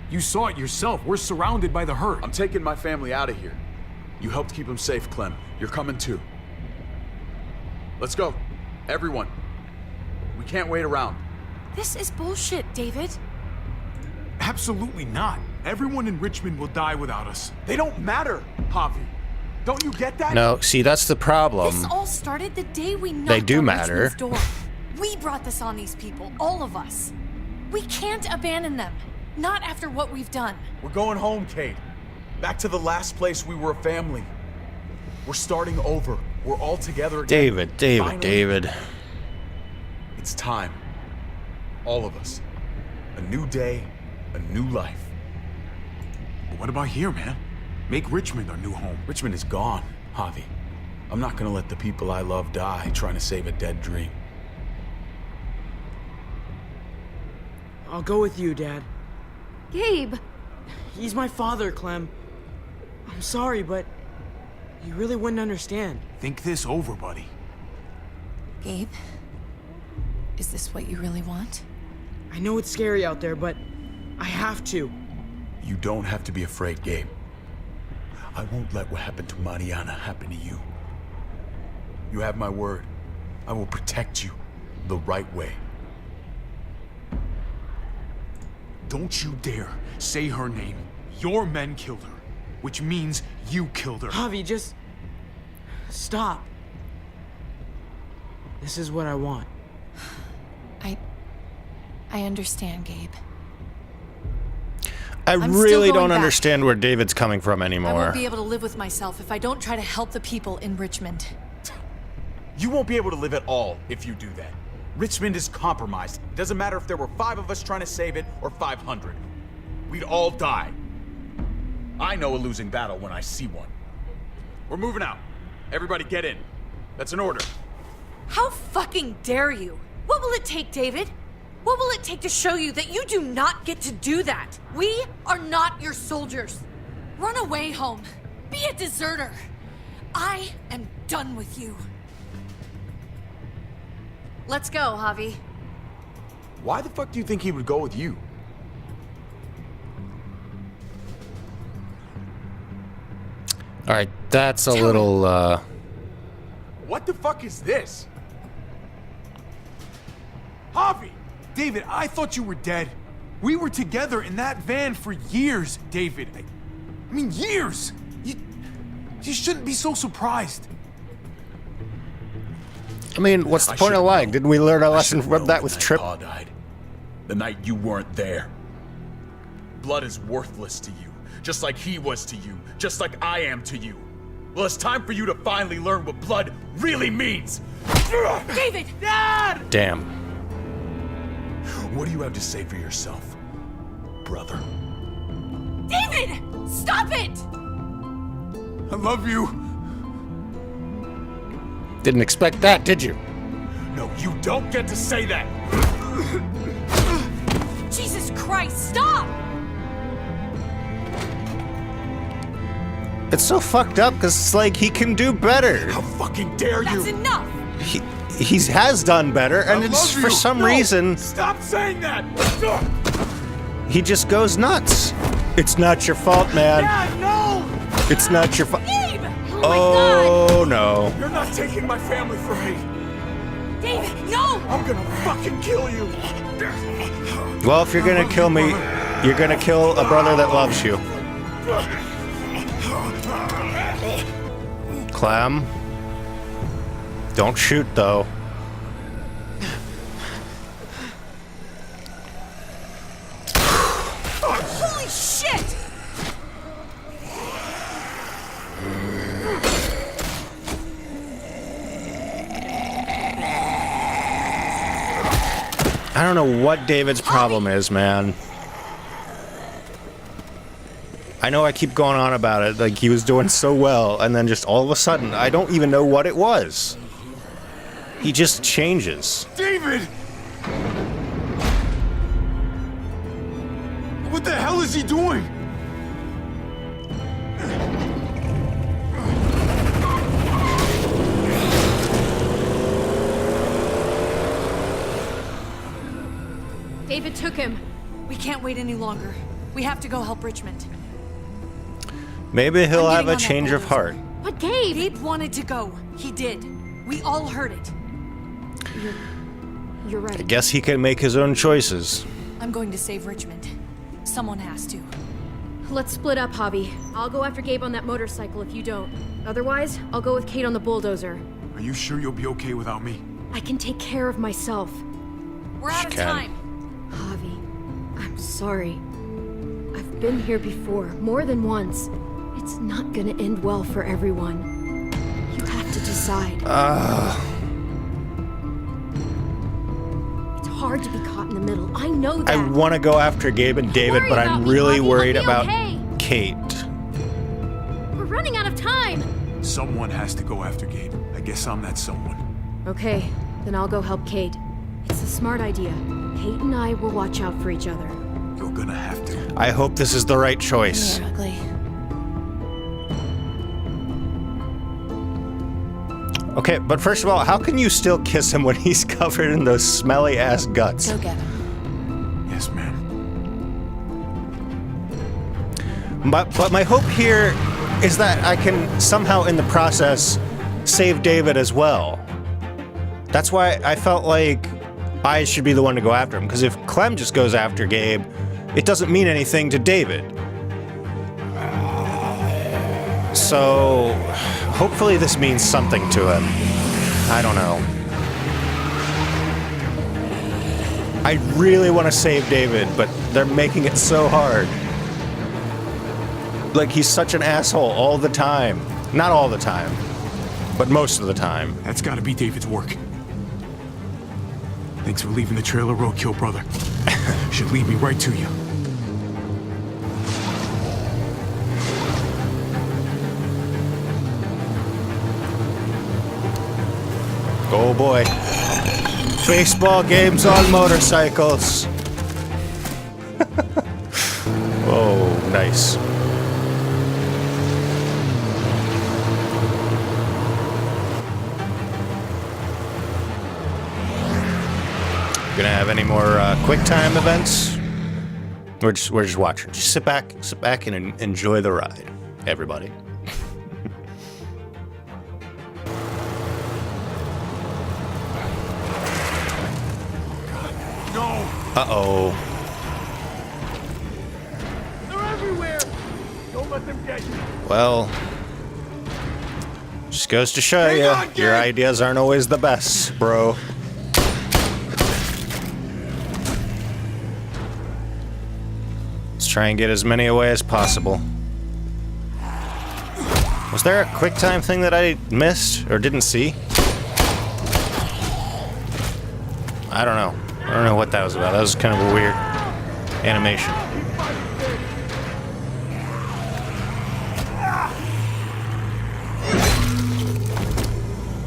You saw it yourself. We're surrounded by the herd. I'm taking my family out of here. You helped keep them safe, Clem. You're coming too. Let's go. Everyone. We can't wait around. This is bullshit, David. Absolutely not. Everyone in Richmond will die without us. They don't matter, Javi. Don't you get that? No, see, that's the problem. This all started the day we knocked They do on matter. Richmond's door. We brought this on these people, all of us. We can't abandon them. Not after what we've done. We're going home, Kate. Back to the last place we were a family. We're starting over. We're all together again. David. It's time. All of us. A new day, a new life. But what about here, man? Make Richmond our new home. Richmond is gone, Javi. I'm not gonna let the people I love die trying to save a dead dream. I'll go with you, Dad. Gabe! He's my father, Clem. I'm sorry, but you really wouldn't understand. Think this over, buddy. Gabe, is this what you really want? I know it's scary out there, but I have to. You don't have to be afraid, Gabe. I won't let what happened to Mariana happen to you. You have my word. I will protect you the right way. Don't you dare say her name. Your men killed her, which means you killed her. Javi, just stop. This is what I want. I understand, Gabe. I I'm really still going don't back. understand where David's coming from I anymore. won't be able to live with myself if I don't try to help the people in Richmond. You won't be able to live at all if you do that. Richmond is compromised. It doesn't matter if there were 5 of us trying to save it or 500. We'd all die. I know a losing battle when I see one. We're moving out. Everybody get in. That's an order. How fucking dare you? What will it take, David? What will it take to show you that you do not get to do that? We are not your soldiers. Run away home. Be a deserter. I am done with you. Let's go, Javi. Why the fuck do you think he would go with you? Alright, that's a little, What the fuck is this? Javi! David, I thought you were dead. We were together in that van for years, David. I mean, years! You shouldn't be so surprised. I mean, what's the point of lying? Didn't we learn our lesson from that with Trip? Pa died. The night you weren't there. Blood is worthless to you, just like he was to you, just like I am to you. Well, it's time for you to finally learn what blood really means. David! Dad! Damn. What do you have to say for yourself, brother? David! Stop it! I love you. Didn't expect that, did you? No, you don't get to say that. Jesus Christ, stop! It's so fucked up because it's like he can do better. How fucking dare you? That's enough! He has done better, and I it's love for you. some No, reason Stop saying that! he just goes nuts. It's not your fault, man. Dad, no! It's not your fault. Gabe! Oh no. You're not taking my family from me. David, no! I'm gonna fucking kill you. Well, if you're gonna kill me, you're gonna kill a brother that loves you. Clem. Don't shoot, though. Holy shit! I don't know what David's problem is, man. I know I keep going on about it, like he was doing so well, and then just all of a sudden, I don't even know what it was. He just changes. David! What the hell is he doing? David took him. We can't wait any longer. We have to go help Richmond. Maybe he'll I'm have getting a on that change of bulldozer. heart. But Gabe! Gabe wanted to go. He did. We all heard it. You're I right. guess he can make his own choices. I'm going to save Richmond. Someone has to. Let's split up, Javi. I'll go after Gabe on that motorcycle if you don't. Otherwise, I'll go with Kate on the bulldozer. Are you sure you'll be okay without me? I can take care of myself. We're out of time. Javi, I'm sorry. I've been here before, more than once. It's not gonna end well for everyone. You have to decide. It's hard to be caught in the middle. I know that. I want to go after Gabe and David, but I'm really worried about Kate. We're running out of time. Someone has to go after Gabe. I guess I'm that someone. Okay, then I'll go help Kate. It's a smart idea. Kate and I will watch out for each other. You're gonna have to. I hope this is the right choice. You're ugly. Okay, but first of all, how can you still kiss him when he's covered in those smelly-ass guts? Go get him. Yes, ma'am. But my hope here is that I can somehow in the process save David as well. That's why I felt like I should be the one to go after him, because if Clem just goes after Gabe, it doesn't mean anything to David. So hopefully this means something to him. I don't know. I really want to save David, but they're making it so hard. Like, he's such an asshole all the time. Not all the time, but most of the time. That's gotta be David's work. Thanks for leaving the trailer roadkill, brother. Should lead me right to you. Oh boy. Baseball games on motorcycles. Oh, nice. Gonna have any more quick time events? We're just watching. Just sit back and enjoy the ride, everybody. No! Uh-oh. They're everywhere! Don't let them get you. Well, just goes to show you, your ideas aren't always the best, bro. Let's try and get as many away as possible. Was there a quick time thing that I missed or didn't see? I don't know. I don't know what that was about. That was kind of a weird animation.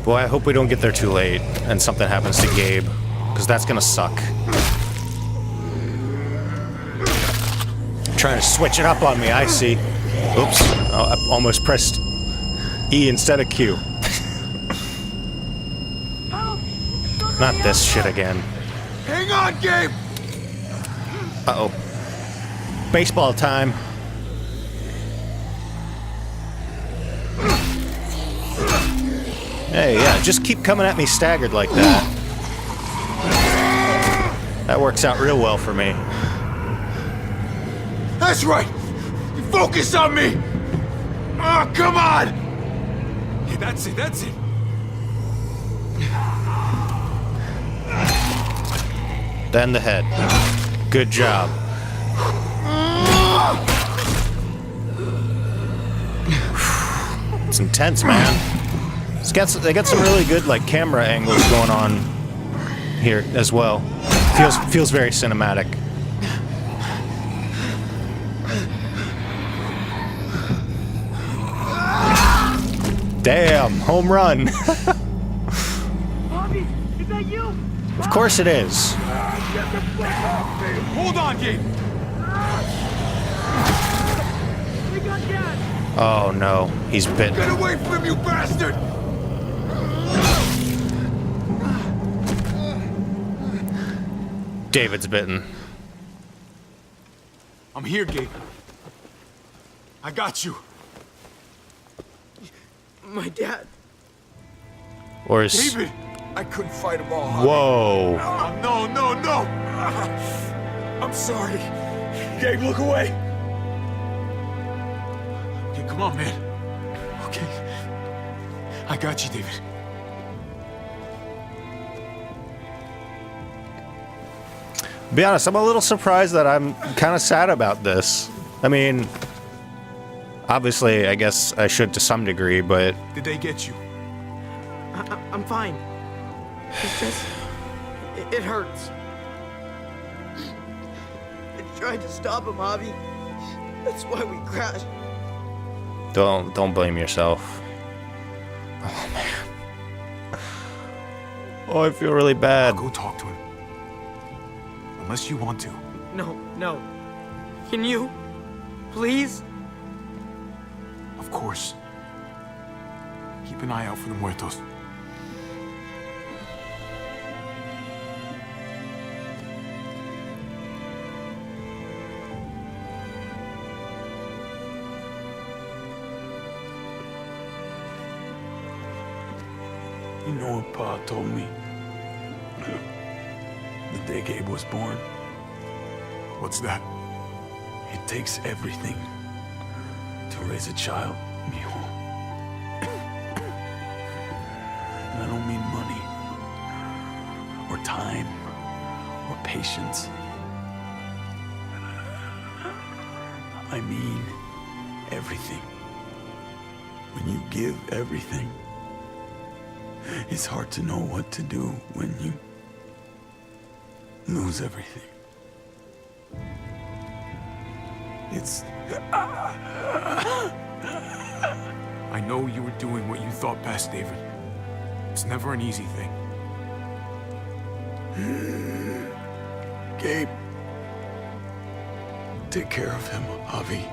Boy, I hope we don't get there too late and something happens to Gabe, because that's gonna suck. Trying to switch it up on me, I see. Oops, oh, I almost pressed E instead of Q. Not this shit again. Hang on, Gabe! Uh-oh. Baseball time. Hey, yeah, just keep coming at me staggered like that. That works out real well for me. That's right! You focus on me! Oh, come on! Yeah, that's it, that's it. Then the head. Good job. It's intense, man. They got some really good like camera angles going on here as well. Feels very cinematic. Damn, home run. Bobby, is that you? Of course it is. Get the fuck off me! Hold on, Gabe! They got gas! Oh no, he's bitten. Get away from him, you bastard! David's bitten. I'm here, Gabe. I got you. My dad. Or is... David! I couldn't fight them all, Javi. Whoa. Oh, no, no, no! I'm sorry. Gabe, look away! Okay, come on, man. Okay. I got you, David. Be honest, I'm a little surprised that I'm kind of sad about this. I mean, obviously, I guess I should to some degree, but... Did they get you? I'm fine. It's just... It hurts. I tried to stop him, Javi. That's why we crashed. Don't blame yourself. Oh, man. Oh, I feel really bad. I'll go talk to him. Unless you want to. No. Can you? Please? Of course. Keep an eye out for the muertos. You know what Pa told me? The day Gabe was born. What's that? It takes everything to raise a child, mijo. And I don't mean money, or time, or patience. I mean everything. When you give everything, it's hard to know what to do when you lose everything. It's... I know you were doing what you thought best, David. It's never an easy thing. Gabe, take care of him, Javi.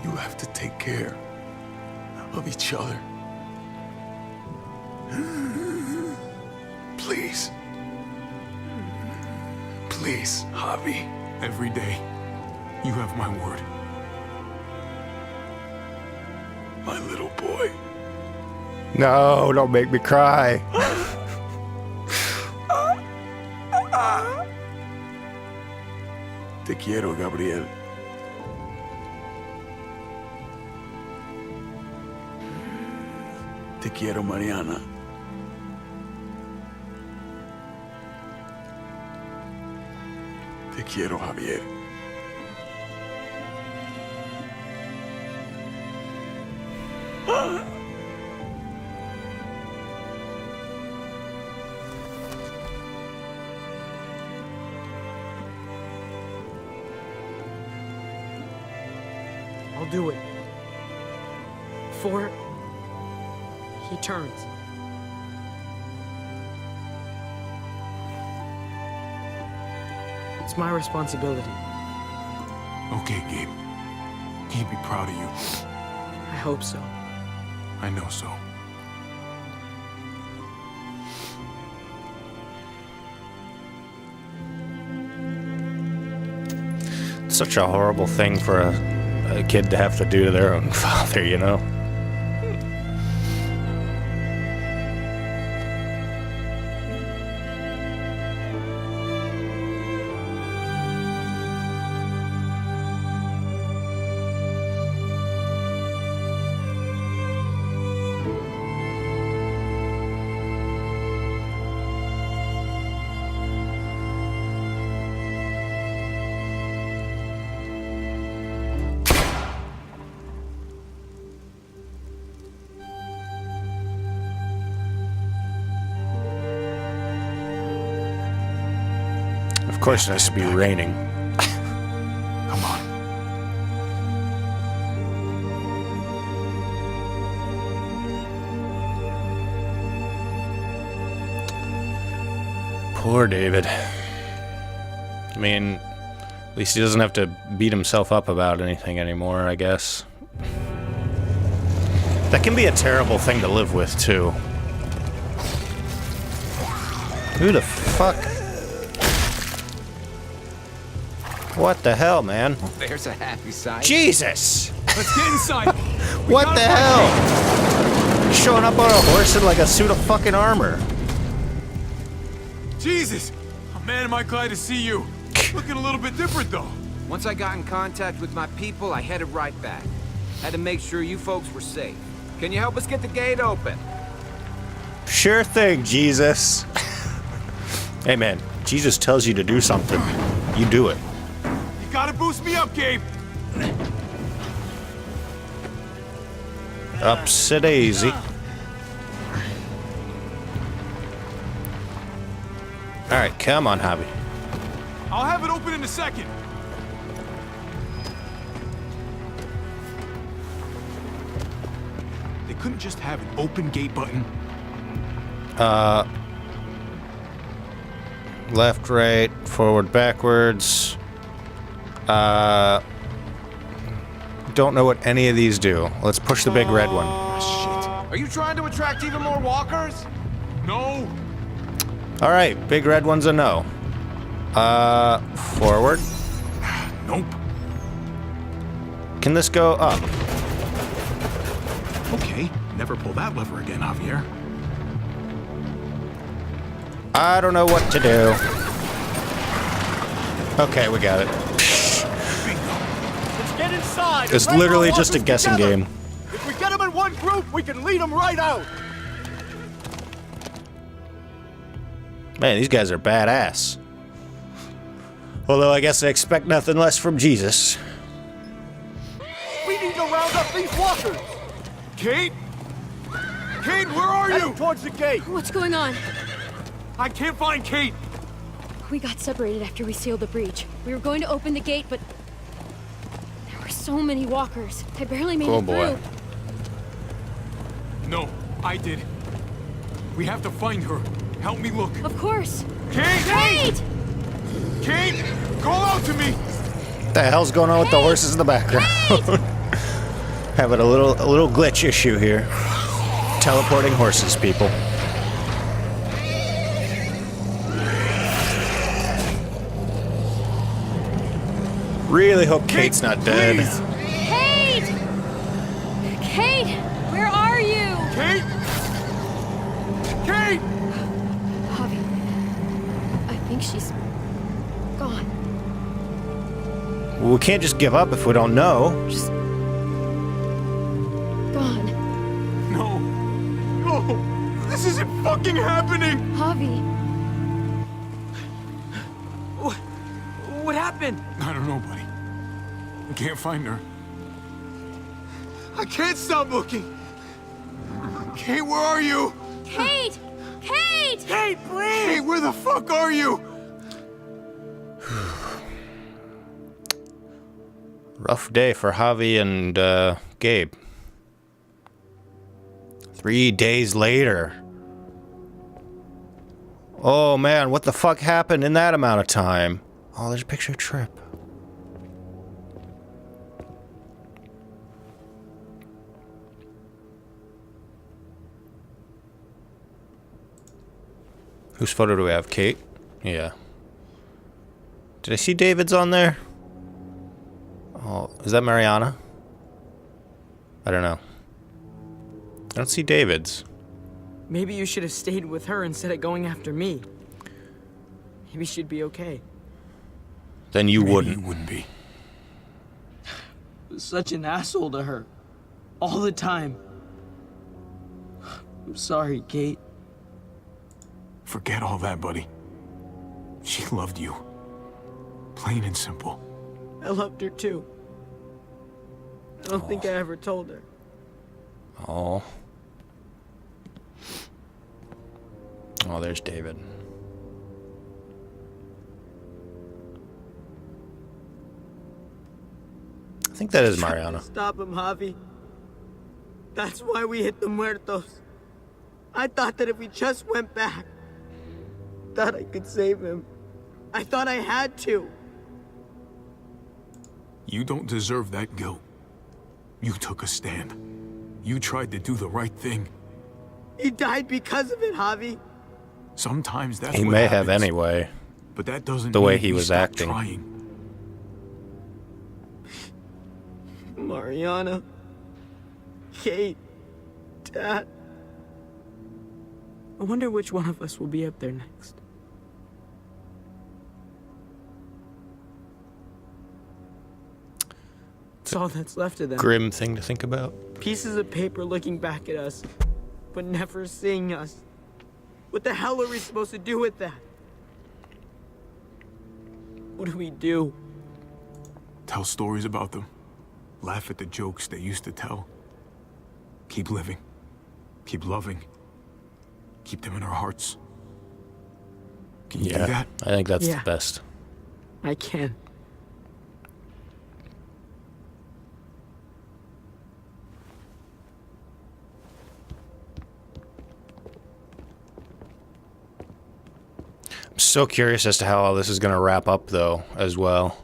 You have to take care of each other. Please. Please, Javi. Every day, you have my word. My little boy. No, don't make me cry. Te quiero, Gabriel. Te quiero, Mariana. Te quiero, Javier. I'll do it. Before he turns. It's my responsibility. Okay, Gabe. He'd be proud of you. I hope so. I know so. Such a horrible thing for a kid to have to do to their own father, you know? Of course it has to be raining. Come on. Poor David. I mean, at least he doesn't have to beat himself up about anything anymore, I guess. That can be a terrible thing to live with, too. Who the fuck? What the hell, man? There's a happy side. Jesus! Let's get inside. What the hell? Showing up on a horse in like a suit of fucking armor. Jesus! Oh, man, am I glad to see you. Looking a little bit different, though. Once I got in contact with my people, I headed right back. Had to make sure you folks were safe. Can you help us get the gate open? Sure thing, Jesus. Hey man, Jesus tells you to do something. You do it. You gotta boost me up, Gabe! Upset daisy. Alright, come on, Javi. I'll have it open in a second. They couldn't just have an open gate button. Left, right, forward, backwards. Don't know what any of these do. Let's push the big red one. Shit. Are you trying to attract even more walkers? No. Alright, big red one's a no. Forward. Nope. Can this go up? Okay, never pull that lever again, Javier. I don't know what to do. Okay, we got it. Let's get inside. It's literally just a guessing game. If we get them in one group, we can lead them right out. Man, these guys are badass. Although I guess I expect nothing less from Jesus. We need to round up these walkers. Kate? Kate, where are you? Head towards the gate. What's going on? I can't find Kate. We got separated after we sealed the breach. We were going to open the gate, but there were so many walkers. I barely made it boy. through. No, I did. We have to find her. Help me look. Of course. Kate! Kate! Kate! Call out to me! What the hell's going on with the horses in the background? Having a little glitch issue here. Teleporting horses, people. Really hope Kate's not dead. Please. Kate! Kate, where are you? Kate! Kate! Javi, I think she's gone. Well, we can't just give up if we don't know. Just gone. No. No! This isn't fucking happening! Javi, What happened? I don't know, buddy. I can't find her. I can't stop looking! Kate, where are you? Kate! Kate! Kate, please! Kate, where the fuck are you? Rough day for Javi and Gabe. 3 days later. Oh man, what the fuck happened in that amount of time? Oh, there's a picture of Trip. Whose photo do we have? Kate? Yeah. Did I see David's on there? Oh, is that Mariana? I don't know. I don't see David's. Maybe you should have stayed with her instead of going after me. Maybe she'd be okay. Then you Maybe wouldn't. You wouldn't be. I was such an asshole to her. All the time. I'm sorry, Kate. Forget all that, buddy. She loved you. Plain and simple. I loved her too. I don't think I ever told her. Oh. Oh, there's David. I think that is Mariana. Stop him, Javi. That's why we hit the muertos. I thought that if we just went back, thought I could save him. I thought I had to. You don't deserve that guilt. You took a stand. You tried to do the right thing. He died because of it, Javi. Sometimes that's He what may happens. have anyway. But that doesn't The way mean he we was stop acting. Trying. Mariana. Kate. Dad. I wonder which one of us will be up there next. It's all that's left of them. Grim thing to think about. Pieces of paper looking back at us, but never seeing us. What the hell are we supposed to do with that? What do we do? Tell stories about them. Laugh at the jokes they used to tell. Keep living. Keep loving. Keep them in our hearts. Can you do that? I think that's Yeah. the best. I can. I'm so curious as to how all this is going to wrap up, though, as well.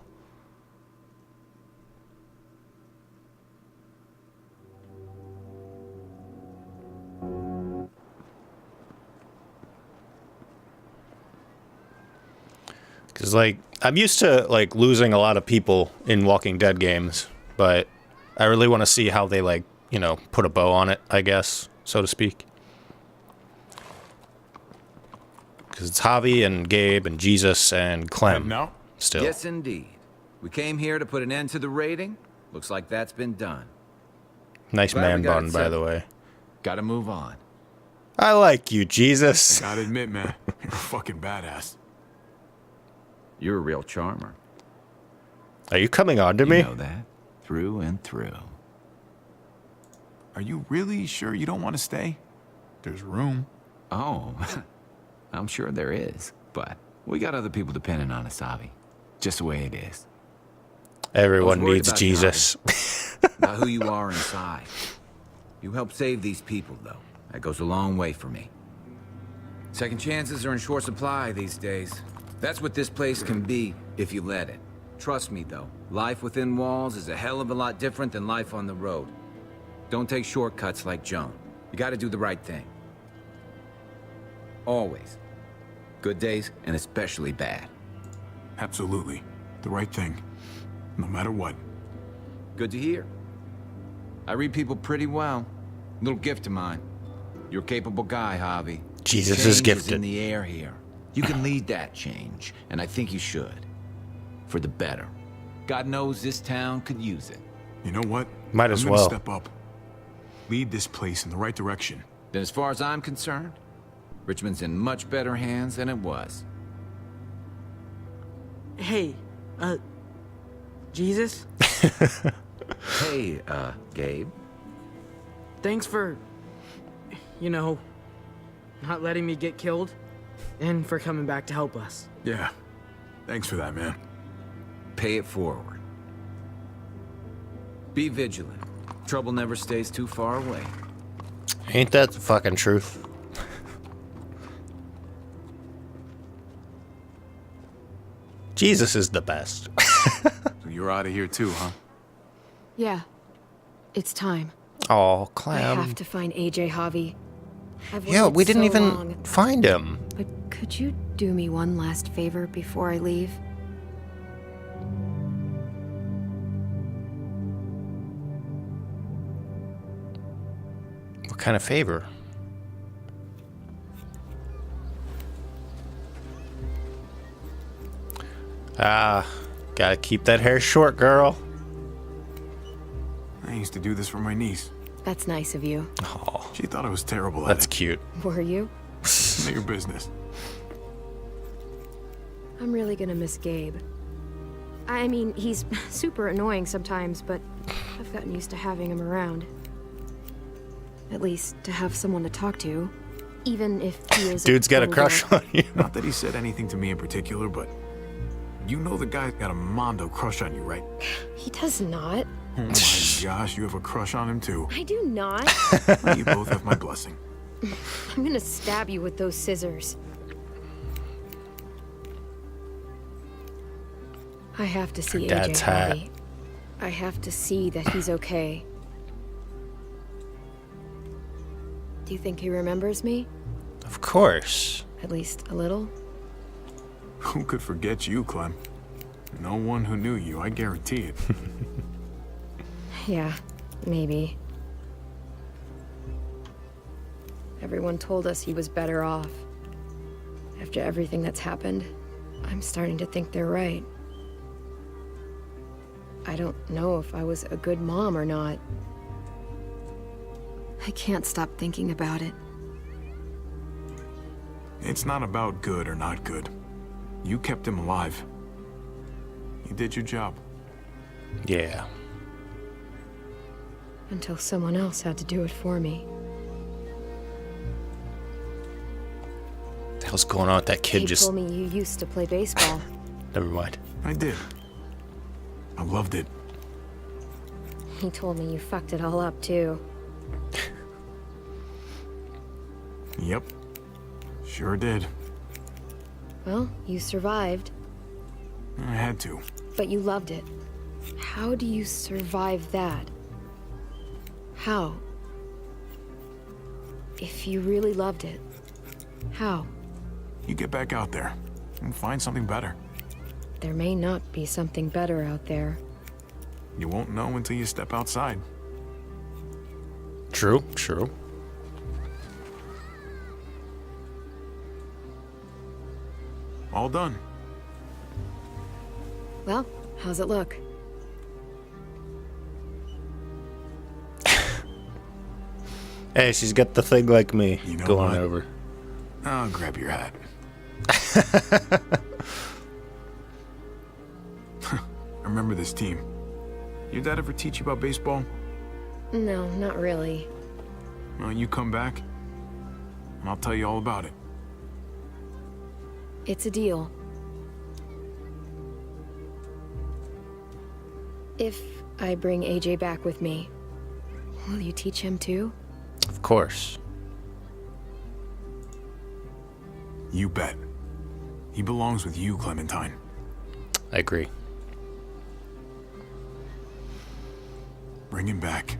Because, like, I'm used to, like, losing a lot of people in Walking Dead games, but I really want to see how they, like, you know, put a bow on it, I guess, so to speak. Because it's Javi and Gabe and Jesus and Clem. No? Still. Yes, indeed. We came here to put an end to the raiding. Looks like that's been done. Nice Glad man we got bun, it by settled. the way. Gotta move on. I like you, Jesus. Gotta admit, man, you're a fucking badass. You're a real charmer. Are you coming on to me? You know that. Through and through. Are you really sure you don't want to stay? There's room. Oh, I'm sure there is. But we got other people depending on us, Javi. Just the way it is. Everyone worried needs about you, Jesus. About who you are inside. You helped save these people, though. That goes a long way for me. Second chances are in short supply these days. That's what this place can be, if you let it. Trust me, though. Life within walls is a hell of a lot different than life on the road. Don't take shortcuts like Joan. You gotta do the right thing. Always. Good days, and especially bad. Absolutely. The right thing. No matter what. Good to hear. I read people pretty well. Little gift of mine. You're a capable guy, Javi. Jesus Change is gifted. in the air here. You can lead that change, and I think you should. For the better. God knows this town could use it. You know what? Might as I'm gonna well. step up. Lead this place in the right direction. Then as far as I'm concerned, Richmond's in much better hands than it was. Hey, Jesus? Hey, Gabe. Thanks for, you know, not letting me get killed, and for coming back to help us. Yeah. Thanks for that, man. Pay it forward. Be vigilant. Trouble never stays too far away. Ain't that the fucking truth? Jesus is the best. So you're out of here too, huh? Yeah. It's time. Oh, I Clem. have to find AJ Javi. I've Yeah, waited we didn't so even long. find him. But could you do me one last favor before I leave? What kind of favor? Ah, gotta keep that hair short, girl. I used to do this for my niece. That's nice of you. Oh, She thought I was terrible at that's it. cute. Were you? None of your business. I'm really gonna miss Gabe. I mean, he's super annoying sometimes, but I've gotten used to having him around. At least to have someone to talk to, even if he is. Dude's got a total crush dork. on you. Not that he said anything to me in particular, but you know the guy's got a mondo crush on you, right? He does not. Oh my gosh, you have a crush on him too. I do not. Well, you both have my blessing. I'm gonna stab you with those scissors. I have to see AJ dad's hat. Javi. I have to see that he's okay. Do you think he remembers me? Of course. At least a little? Who could forget you, Clem? No one who knew you, I guarantee it. Yeah, maybe. Everyone told us he was better off. After everything that's happened, I'm starting to think they're right. I don't know if I was a good mom or not. I can't stop thinking about it. It's not about good or not good. You kept him alive. You did your job. Yeah. Until someone else had to do it for me. What the hell's going on with that kid? He told me you used to play baseball. Never mind. I did. I loved it. He told me you fucked it all up, too. Yep. Sure did. Well, you survived. I had to. But you loved it. How do you survive that? How? If you really loved it, how? You get back out there and find something better. There may not be something better out there. You won't know until you step outside. True, true. All done. Well, how's it look? Hey, she's got the thing like me. You know going what? over. I'll grab your hat. I remember this team. Your dad ever teach you about baseball? No, not really. Well, you come back, and I'll tell you all about it. It's a deal. If I bring AJ back with me, will you teach him too? Of course. You bet. He belongs with you, Clementine. I agree. Bring him back.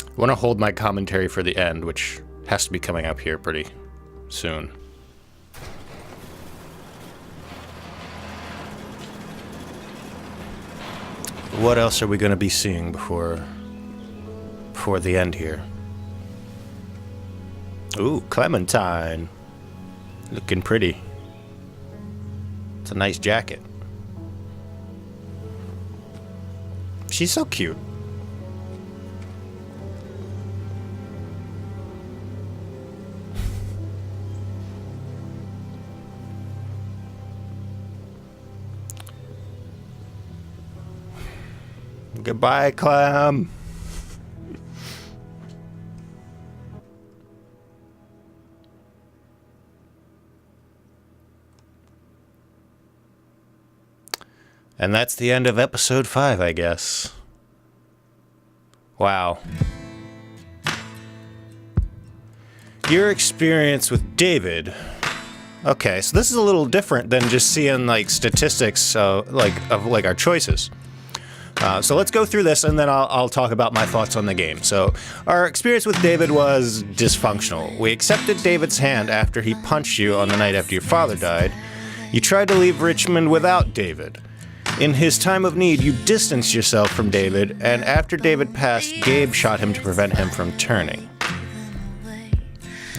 I want to hold my commentary for the end, which has to be coming up here pretty soon. What else are we going to be seeing before the end here? Ooh, Clementine. Looking pretty. It's a nice jacket. She's so cute. Goodbye, Clem. And that's the end of episode 5, I guess. Wow. Your experience with David. Okay, so this is a little different than just seeing like statistics of our choices. So let's go through this, and then I'll talk about my thoughts on the game. So our experience with David was dysfunctional. We accepted David's hand after he punched you on the night after your father died. You tried to leave Richmond without David. In his time of need, you distanced yourself from David, and after David passed, Gabe shot him to prevent him from turning.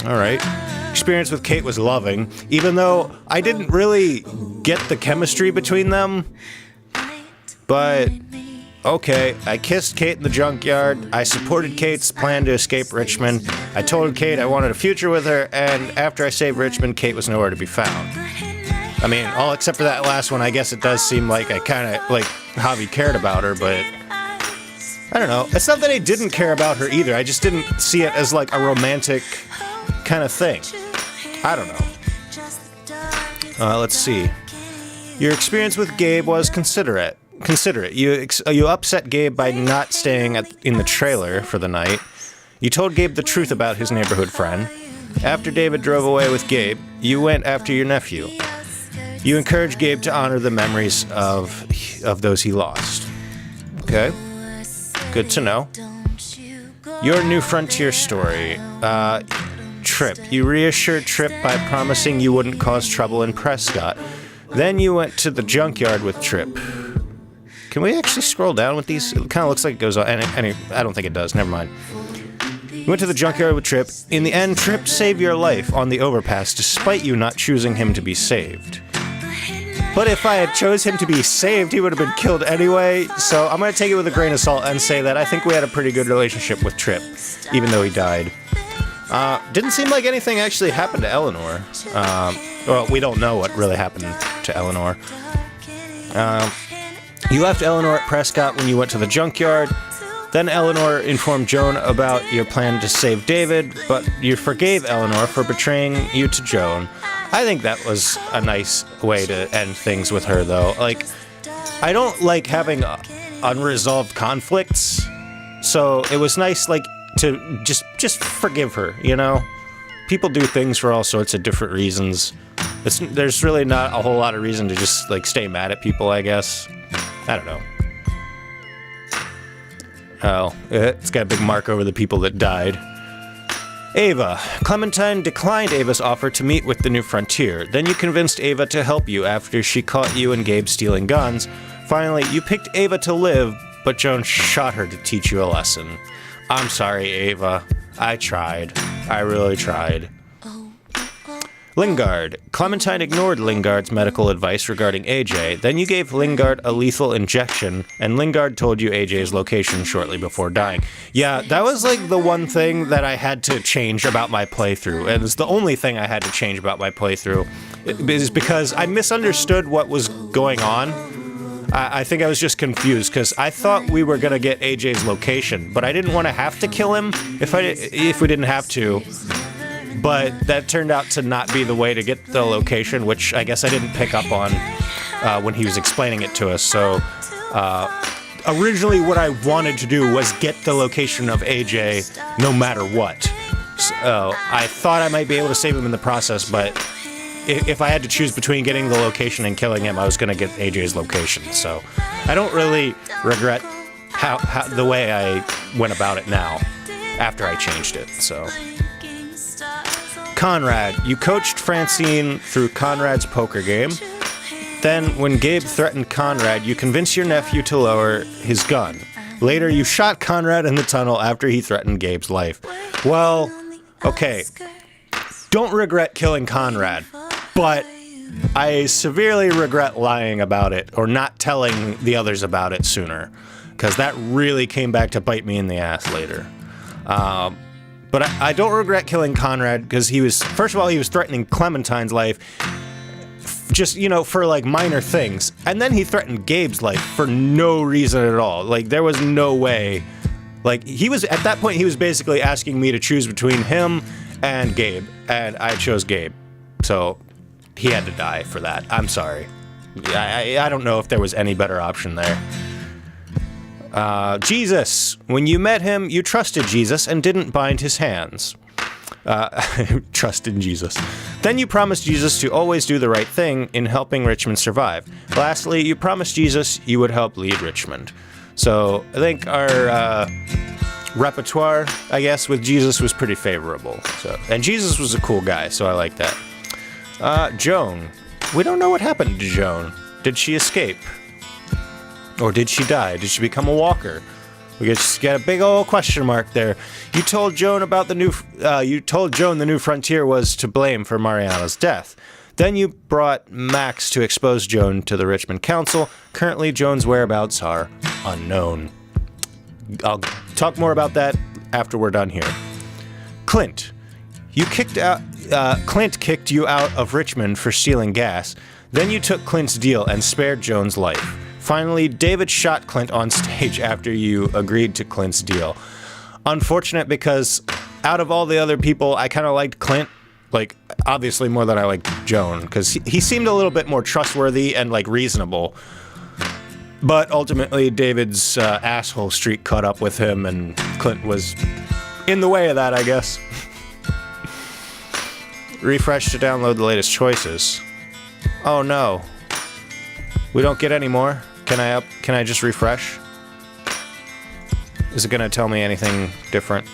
Alright. Experience with Kate was loving, even though I didn't really get the chemistry between them. But okay, I kissed Kate in the junkyard, I supported Kate's plan to escape Richmond, I told Kate I wanted a future with her, and after I saved Richmond, Kate was nowhere to be found. I mean, all except for that last one, I guess it does seem like I kind of, like, Javi cared about her, but I don't know. It's not that I didn't care about her either, I just didn't see it as, like, a romantic kind of thing. I don't know. Let's see. Your experience with Gabe was considerate. You upset Gabe by not staying in the trailer for the night. You told Gabe the truth about his neighborhood friend. After David drove away with Gabe, you went after your nephew. You encouraged Gabe to honor the memories of those he lost. Okay. Good to know. Your new frontier story. Trip. You reassured Trip by promising you wouldn't cause trouble in Prescott. Then you went to the junkyard with Trip. Can we actually scroll down with these? It kind of looks like it goes on. I don't think it does. Never mind. You went to the junkyard with Tripp. In the end, Tripp saved your life on the overpass, despite you not choosing him to be saved. But if I had chose him to be saved, he would have been killed anyway, so I'm going to take it with a grain of salt and say that I think we had a pretty good relationship with Tripp, even though he died. Didn't seem like anything actually happened to Eleanor. Well, we don't know what really happened to Eleanor. You left Eleanor at Prescott when you went to the junkyard. Then Eleanor informed Joan about your plan to save David, but you forgave Eleanor for betraying you to Joan. I think that was a nice way to end things with her, though. Like, I don't like having unresolved conflicts, so it was nice, like, to just forgive her, you know? People do things for all sorts of different reasons. There's really not a whole lot of reason to just, like, stay mad at people, I guess. I don't know. Oh, it's got a big mark over the people that died. Ava. Clementine declined Ava's offer to meet with the New Frontier. Then you convinced Ava to help you after she caught you and Gabe stealing guns. Finally, you picked Ava to live, but Joan shot her to teach you a lesson. I'm sorry, Ava. I tried. I really tried. Lingard. Clementine ignored Lingard's medical advice regarding AJ. Then you gave Lingard a lethal injection, and Lingard told you AJ's location shortly before dying. Yeah, that was like the one thing that I had to change about my playthrough. And it's the only thing I had to change about my playthrough. It is because I misunderstood what was going on. I think I was just confused, because I thought we were going to get AJ's location, but I didn't want to have to kill him if we didn't have to. But that turned out to not be the way to get the location, which I guess I didn't pick up on when he was explaining it to us. So originally what I wanted to do was get the location of AJ no matter what. So I thought I might be able to save him in the process, but if I had to choose between getting the location and killing him, I was going to get AJ's location. So I don't really regret how the way I went about it now after I changed it. So Conrad. You coached Francine through Conrad's poker game. Then, when Gabe threatened Conrad, you convinced your nephew to lower his gun. Later, you shot Conrad in the tunnel after he threatened Gabe's life. Well, okay. Don't regret killing Conrad, but I severely regret lying about it or not telling the others about it sooner, because that really came back to bite me in the ass later. But I don't regret killing Conrad, because he was threatening Clementine's life, just, you know, for, like, minor things. And then he threatened Gabe's life for no reason at all. Like, there was no way. Like, at that point, he was basically asking me to choose between him and Gabe, and I chose Gabe. So, he had to die for that. I'm sorry. I don't know if there was any better option there. Jesus. When you met him, you trusted Jesus and didn't bind his hands. Trust in Jesus. Then you promised Jesus to always do the right thing in helping Richmond survive. Lastly, you promised Jesus you would help lead Richmond. So I think our repertoire, I guess, with Jesus was pretty favorable. And Jesus was a cool guy, so I like that. Joan. We don't know what happened to Joan. Did she escape? Or did she die? Did she become a walker? We just got a big old question mark there. You told Joan the New Frontier was to blame for Mariana's death. Then you brought Max to expose Joan to the Richmond Council. Currently, Joan's whereabouts are unknown. I'll talk more about that after we're done here. Clint. Clint kicked you out of Richmond for stealing gas. Then you took Clint's deal and spared Joan's life. Finally, David shot Clint on stage after you agreed to Clint's deal. Unfortunate, because out of all the other people, I kind of liked Clint, like, obviously more than I liked Joan, because he seemed a little bit more trustworthy and, like, reasonable. But ultimately, David's asshole streak caught up with him, and Clint was in the way of that, I guess. Refresh to download the latest choices. Oh no. We don't get any more? Can I just refresh? Is it gonna tell me anything different?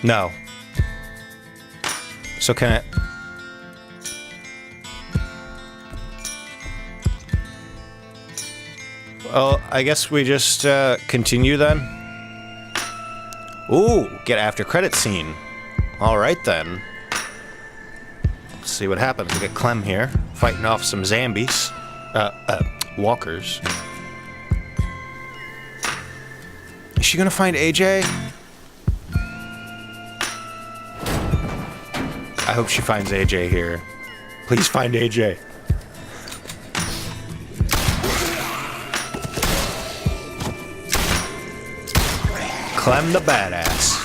No. So can I... Oh, I guess we just continue then. Ooh, get after credit scene. All right then. Let's see what happens. We get Clem here, fighting off some zombies, walkers. Is she gonna find AJ? I hope she finds AJ here. Please find AJ. Clem the badass.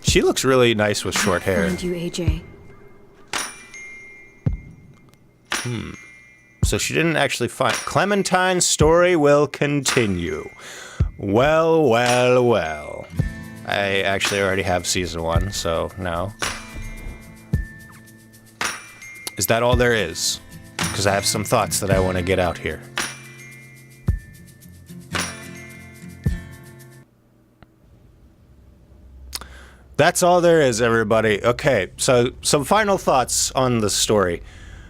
She looks really nice with short hair. Find you, AJ. So she didn't actually find... Clementine's story will continue. Well, well, well. I actually already have season 1, so no. Is that all there is? Because I have some thoughts that I want to get out here. That's all there is, everybody. Okay, so some final thoughts on the story.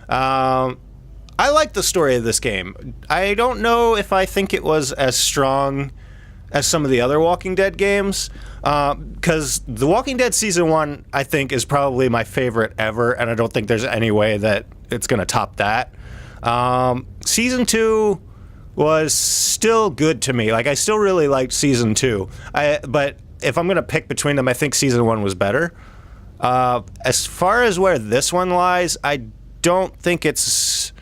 I like the story of this game. I don't know if I think it was as strong as some of the other Walking Dead games, because The Walking Dead Season 1, I think, is probably my favorite ever, and I don't think there's any way that it's going to top that. Season 2 was still good to me. Like, I still really liked Season 2. But if I'm going to pick between them, I think Season 1 was better. As far as where this one lies, I don't think it's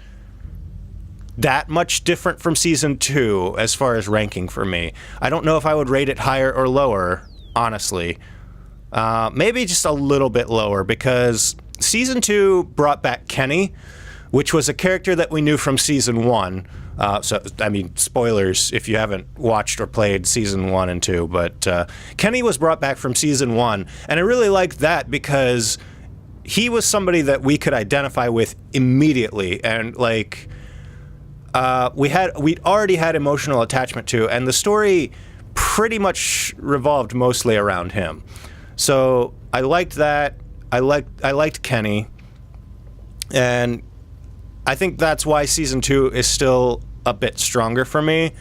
that much different from Season 2 as far as ranking for me. I don't know if I would rate it higher or lower, honestly. Maybe just a little bit lower, because Season 2 brought back Kenny, which was a character that we knew from Season 1. So, I mean, spoilers if you haven't watched or played Season 1 and 2, but Kenny was brought back from Season 1, and I really liked that because he was somebody that we could identify with immediately, and, like, we'd already had emotional attachment to, and the story pretty much revolved mostly around him. So I liked that. I liked Kenny, and I think that's why Season 2 is still a bit stronger for me.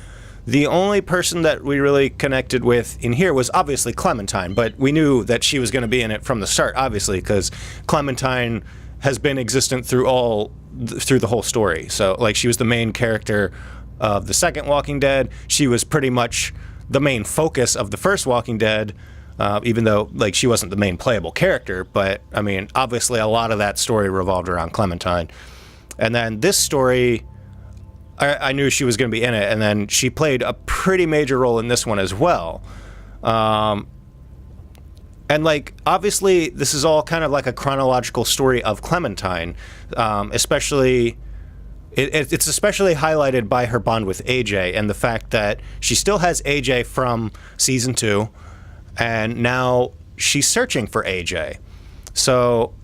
The only person that we really connected with in here was obviously Clementine, but we knew that she was going to be in it from the start, obviously, because Clementine has been existent through the whole story. So, like, she was the main character of the second Walking Dead. She was pretty much the main focus of the first Walking Dead, even though, like, she wasn't the main playable character. But, I mean, obviously a lot of that story revolved around Clementine. And then this story, I knew she was going to be in it, and then she played a pretty major role in this one as well. And, like, obviously, this is all kind of like a chronological story of Clementine, especially... It's especially highlighted by her bond with AJ and the fact that she still has AJ from Season 2, and now she's searching for AJ. So,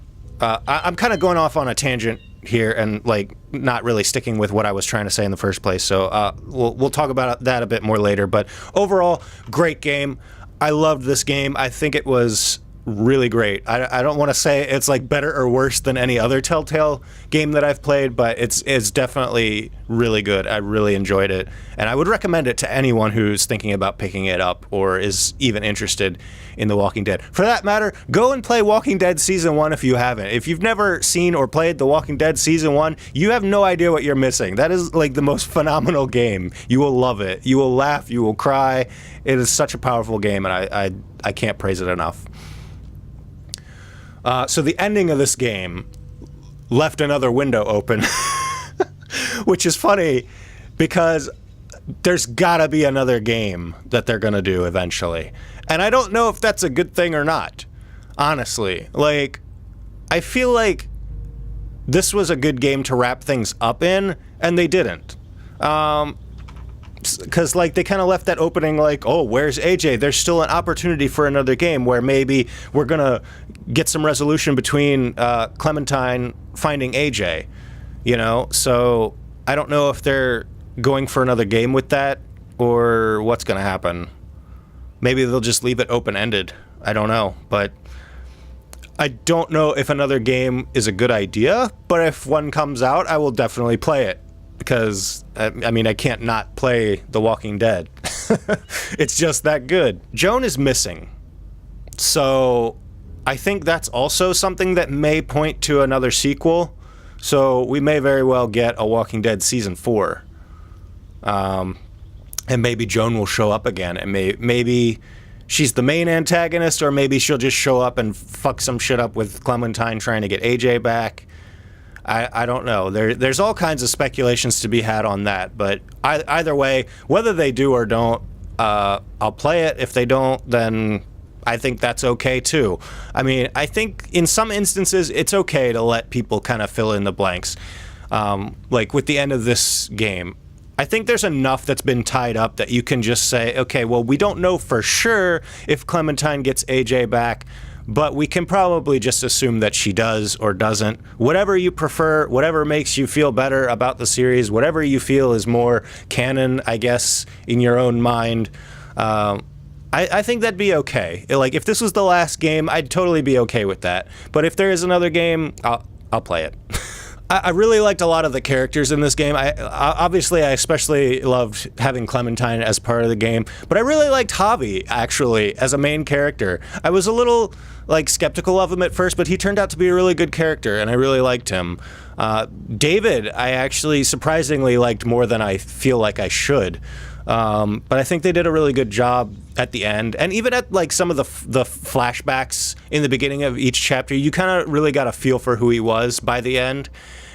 I'm kind of going off on a tangent here and, like, not really sticking with what I was trying to say in the first place. So, we'll talk about that a bit more later. But overall, great game. I loved this game. I think it was really great. I don't want to say it's like better or worse than any other Telltale game that I've played, but it's definitely really good. I really enjoyed it, and I would recommend it to anyone who's thinking about picking it up or is even interested in The Walking Dead. For that matter, go and play Walking Dead Season 1 if you haven't. If you've never seen or played The Walking Dead Season 1, you have no idea what you're missing. That is like the most phenomenal game. You will love it. You will laugh. You will cry. It is such a powerful game, and I can't praise it enough. So the ending of this game left another window open, which is funny because there's gotta be another game that they're gonna do eventually. And I don't know if that's a good thing or not, honestly. Like, I feel like this was a good game to wrap things up in, and they didn't. Because, like, they kind of left that opening like, oh, where's AJ? There's still an opportunity for another game where maybe we're going to get some resolution between Clementine finding AJ, you know? So I don't know if they're going for another game with that or what's going to happen. Maybe they'll just leave it open-ended. I don't know. But I don't know if another game is a good idea, but if one comes out, I will definitely play it. Because, I mean, I can't not play The Walking Dead. It's just that good. Joan is missing. So I think that's also something that may point to another sequel. So we may very well get a Walking Dead Season 4. And maybe Joan will show up again. And maybe she's the main antagonist, or maybe she'll just show up and fuck some shit up with Clementine trying to get AJ back. I don't know. There's all kinds of speculations to be had on that. But either way, whether they do or don't, I'll play it. If they don't, then I think that's okay too. I mean, I think in some instances it's okay to let people kind of fill in the blanks. Like with the end of this game, I think there's enough that's been tied up that you can just say, okay, well, we don't know for sure if Clementine gets AJ back, but we can probably just assume that she does or doesn't. Whatever you prefer, whatever makes you feel better about the series, whatever you feel is more canon, I guess, in your own mind. I think that'd be okay. Like, if this was the last game, I'd totally be okay with that. But if there is another game, I'll play it. I really liked a lot of the characters in this game. I especially loved having Clementine as part of the game, but I really liked Javi, actually, as a main character. I was a little, skeptical of him at first, but he turned out to be a really good character, and I really liked him. David, I actually surprisingly liked more than I feel like I should. But I think they did a really good job at the end, and even at some of the flashbacks in the beginning of each chapter, you kind of really got a feel for who he was by the end,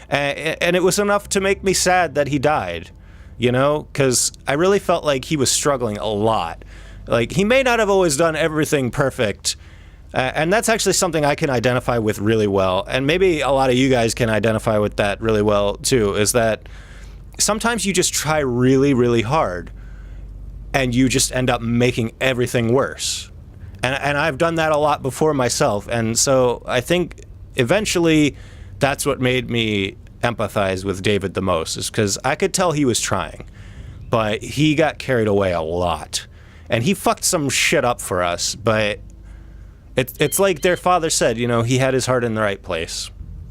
and it was enough to make me sad that he died, because I really felt like he was struggling a lot. Like, he may not have always done everything perfect, and that's actually something I can identify with really well, and maybe a lot of you guys can identify with that really well too, is that sometimes you just try really, really hard, and you just end up making everything worse. And I've done that a lot before myself, and so I think eventually that's what made me empathize with David the most, is because I could tell he was trying, but he got carried away a lot. And he fucked some shit up for us, but it's like their father said, he had his heart in the right place.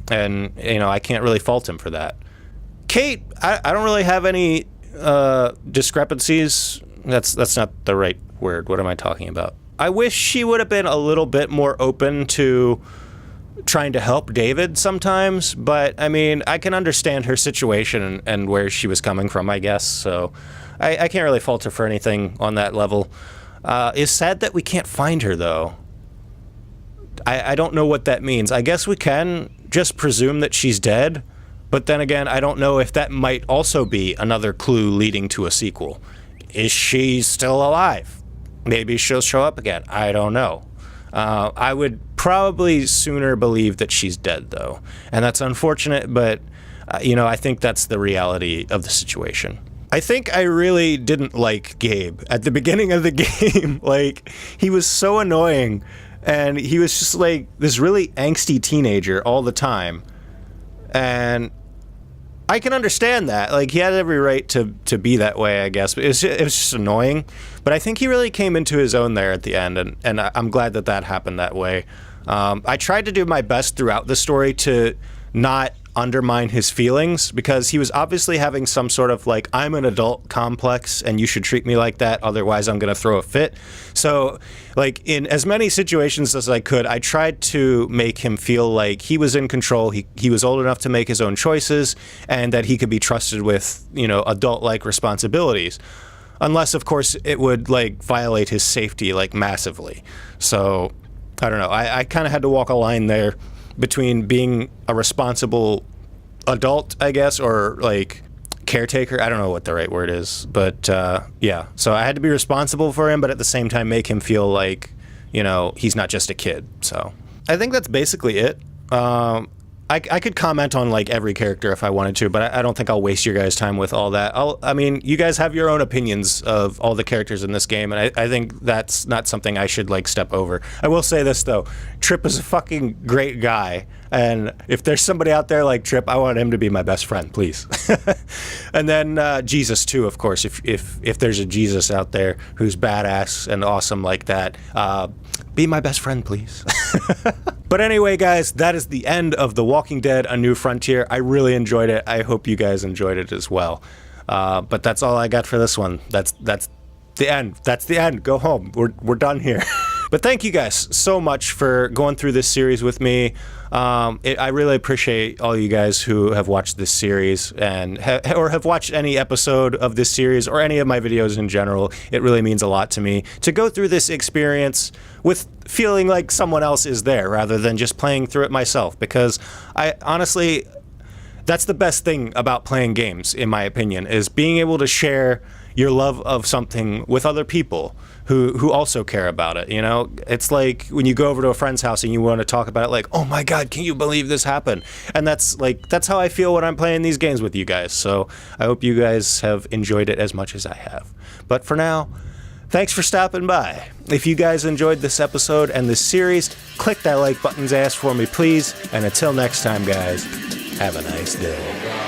And, I can't really fault him for that. Kate, I don't really have any discrepancies. That's not the right word. What am I talking about? I wish she would have been a little bit more open to trying to help David sometimes, but I mean, I can understand her situation and where she was coming from, I guess. So I can't really fault her for anything on that level. It's sad that we can't find her, though. I don't know what that means. I guess we can just presume that she's dead. But then again, I don't know if that might also be another clue leading to a sequel. Is she still alive? Maybe she'll show up again. I don't know. I would probably sooner believe that she's dead, though. And that's unfortunate, but, I think that's the reality of the situation. I think I really didn't like Gabe at the beginning of the game. He was so annoying, and he was just this really angsty teenager all the time. And I can understand that. He had every right to be that way, I guess. But it was just annoying. But I think he really came into his own there at the end, and I'm glad that happened that way. I tried to do my best throughout the story to not undermine his feelings, because he was obviously having some sort of I'm an adult complex and you should treat me like that, otherwise I'm going to throw a fit. So in as many situations as I could, I tried to make him feel like he was in control, he was old enough to make his own choices, and that he could be trusted with adult-like responsibilities, unless of course it would violate his safety massively. So I don't know, I kind of had to walk a line there between being a responsible adult, I guess, or caretaker. I don't know what the right word is, but yeah. So I had to be responsible for him, but at the same time make him feel he's not just a kid. So I think that's basically it. I could comment on every character if I wanted to, but I don't think I'll waste your guys' time with all that. I mean, you guys have your own opinions of all the characters in this game, and I think that's not something I should step over. I will say this though, Tripp is a fucking great guy, and if there's somebody out there like Tripp, I want him to be my best friend, please. And then Jesus too, of course. If there's a Jesus out there who's badass and awesome like that, be my best friend, please. But anyway, guys, that is the end of The Walking Dead: A New Frontier. I really enjoyed it. I hope you guys enjoyed it as well. But that's all I got for this one. That's the end. That's the end. Go home. We're done here. But thank you guys so much for going through this series with me. I really appreciate all you guys who have watched this series and or have watched any episode of this series or any of my videos in general. It really means a lot to me to go through this experience with feeling like someone else is there rather than just playing through it myself, because I honestly, that's the best thing about playing games, in my opinion, is being able to share your love of something with other people who also care about it. You know, it's like when you go over to a friend's house and you want to talk about it, like, oh my God, can you believe this happened? And that's how I feel when I'm playing these games with you guys. So I hope you guys have enjoyed it as much as I have. But for now, thanks for stopping by. If you guys enjoyed this episode and this series, click that like button's ass for me, please. And until next time, guys, have a nice day.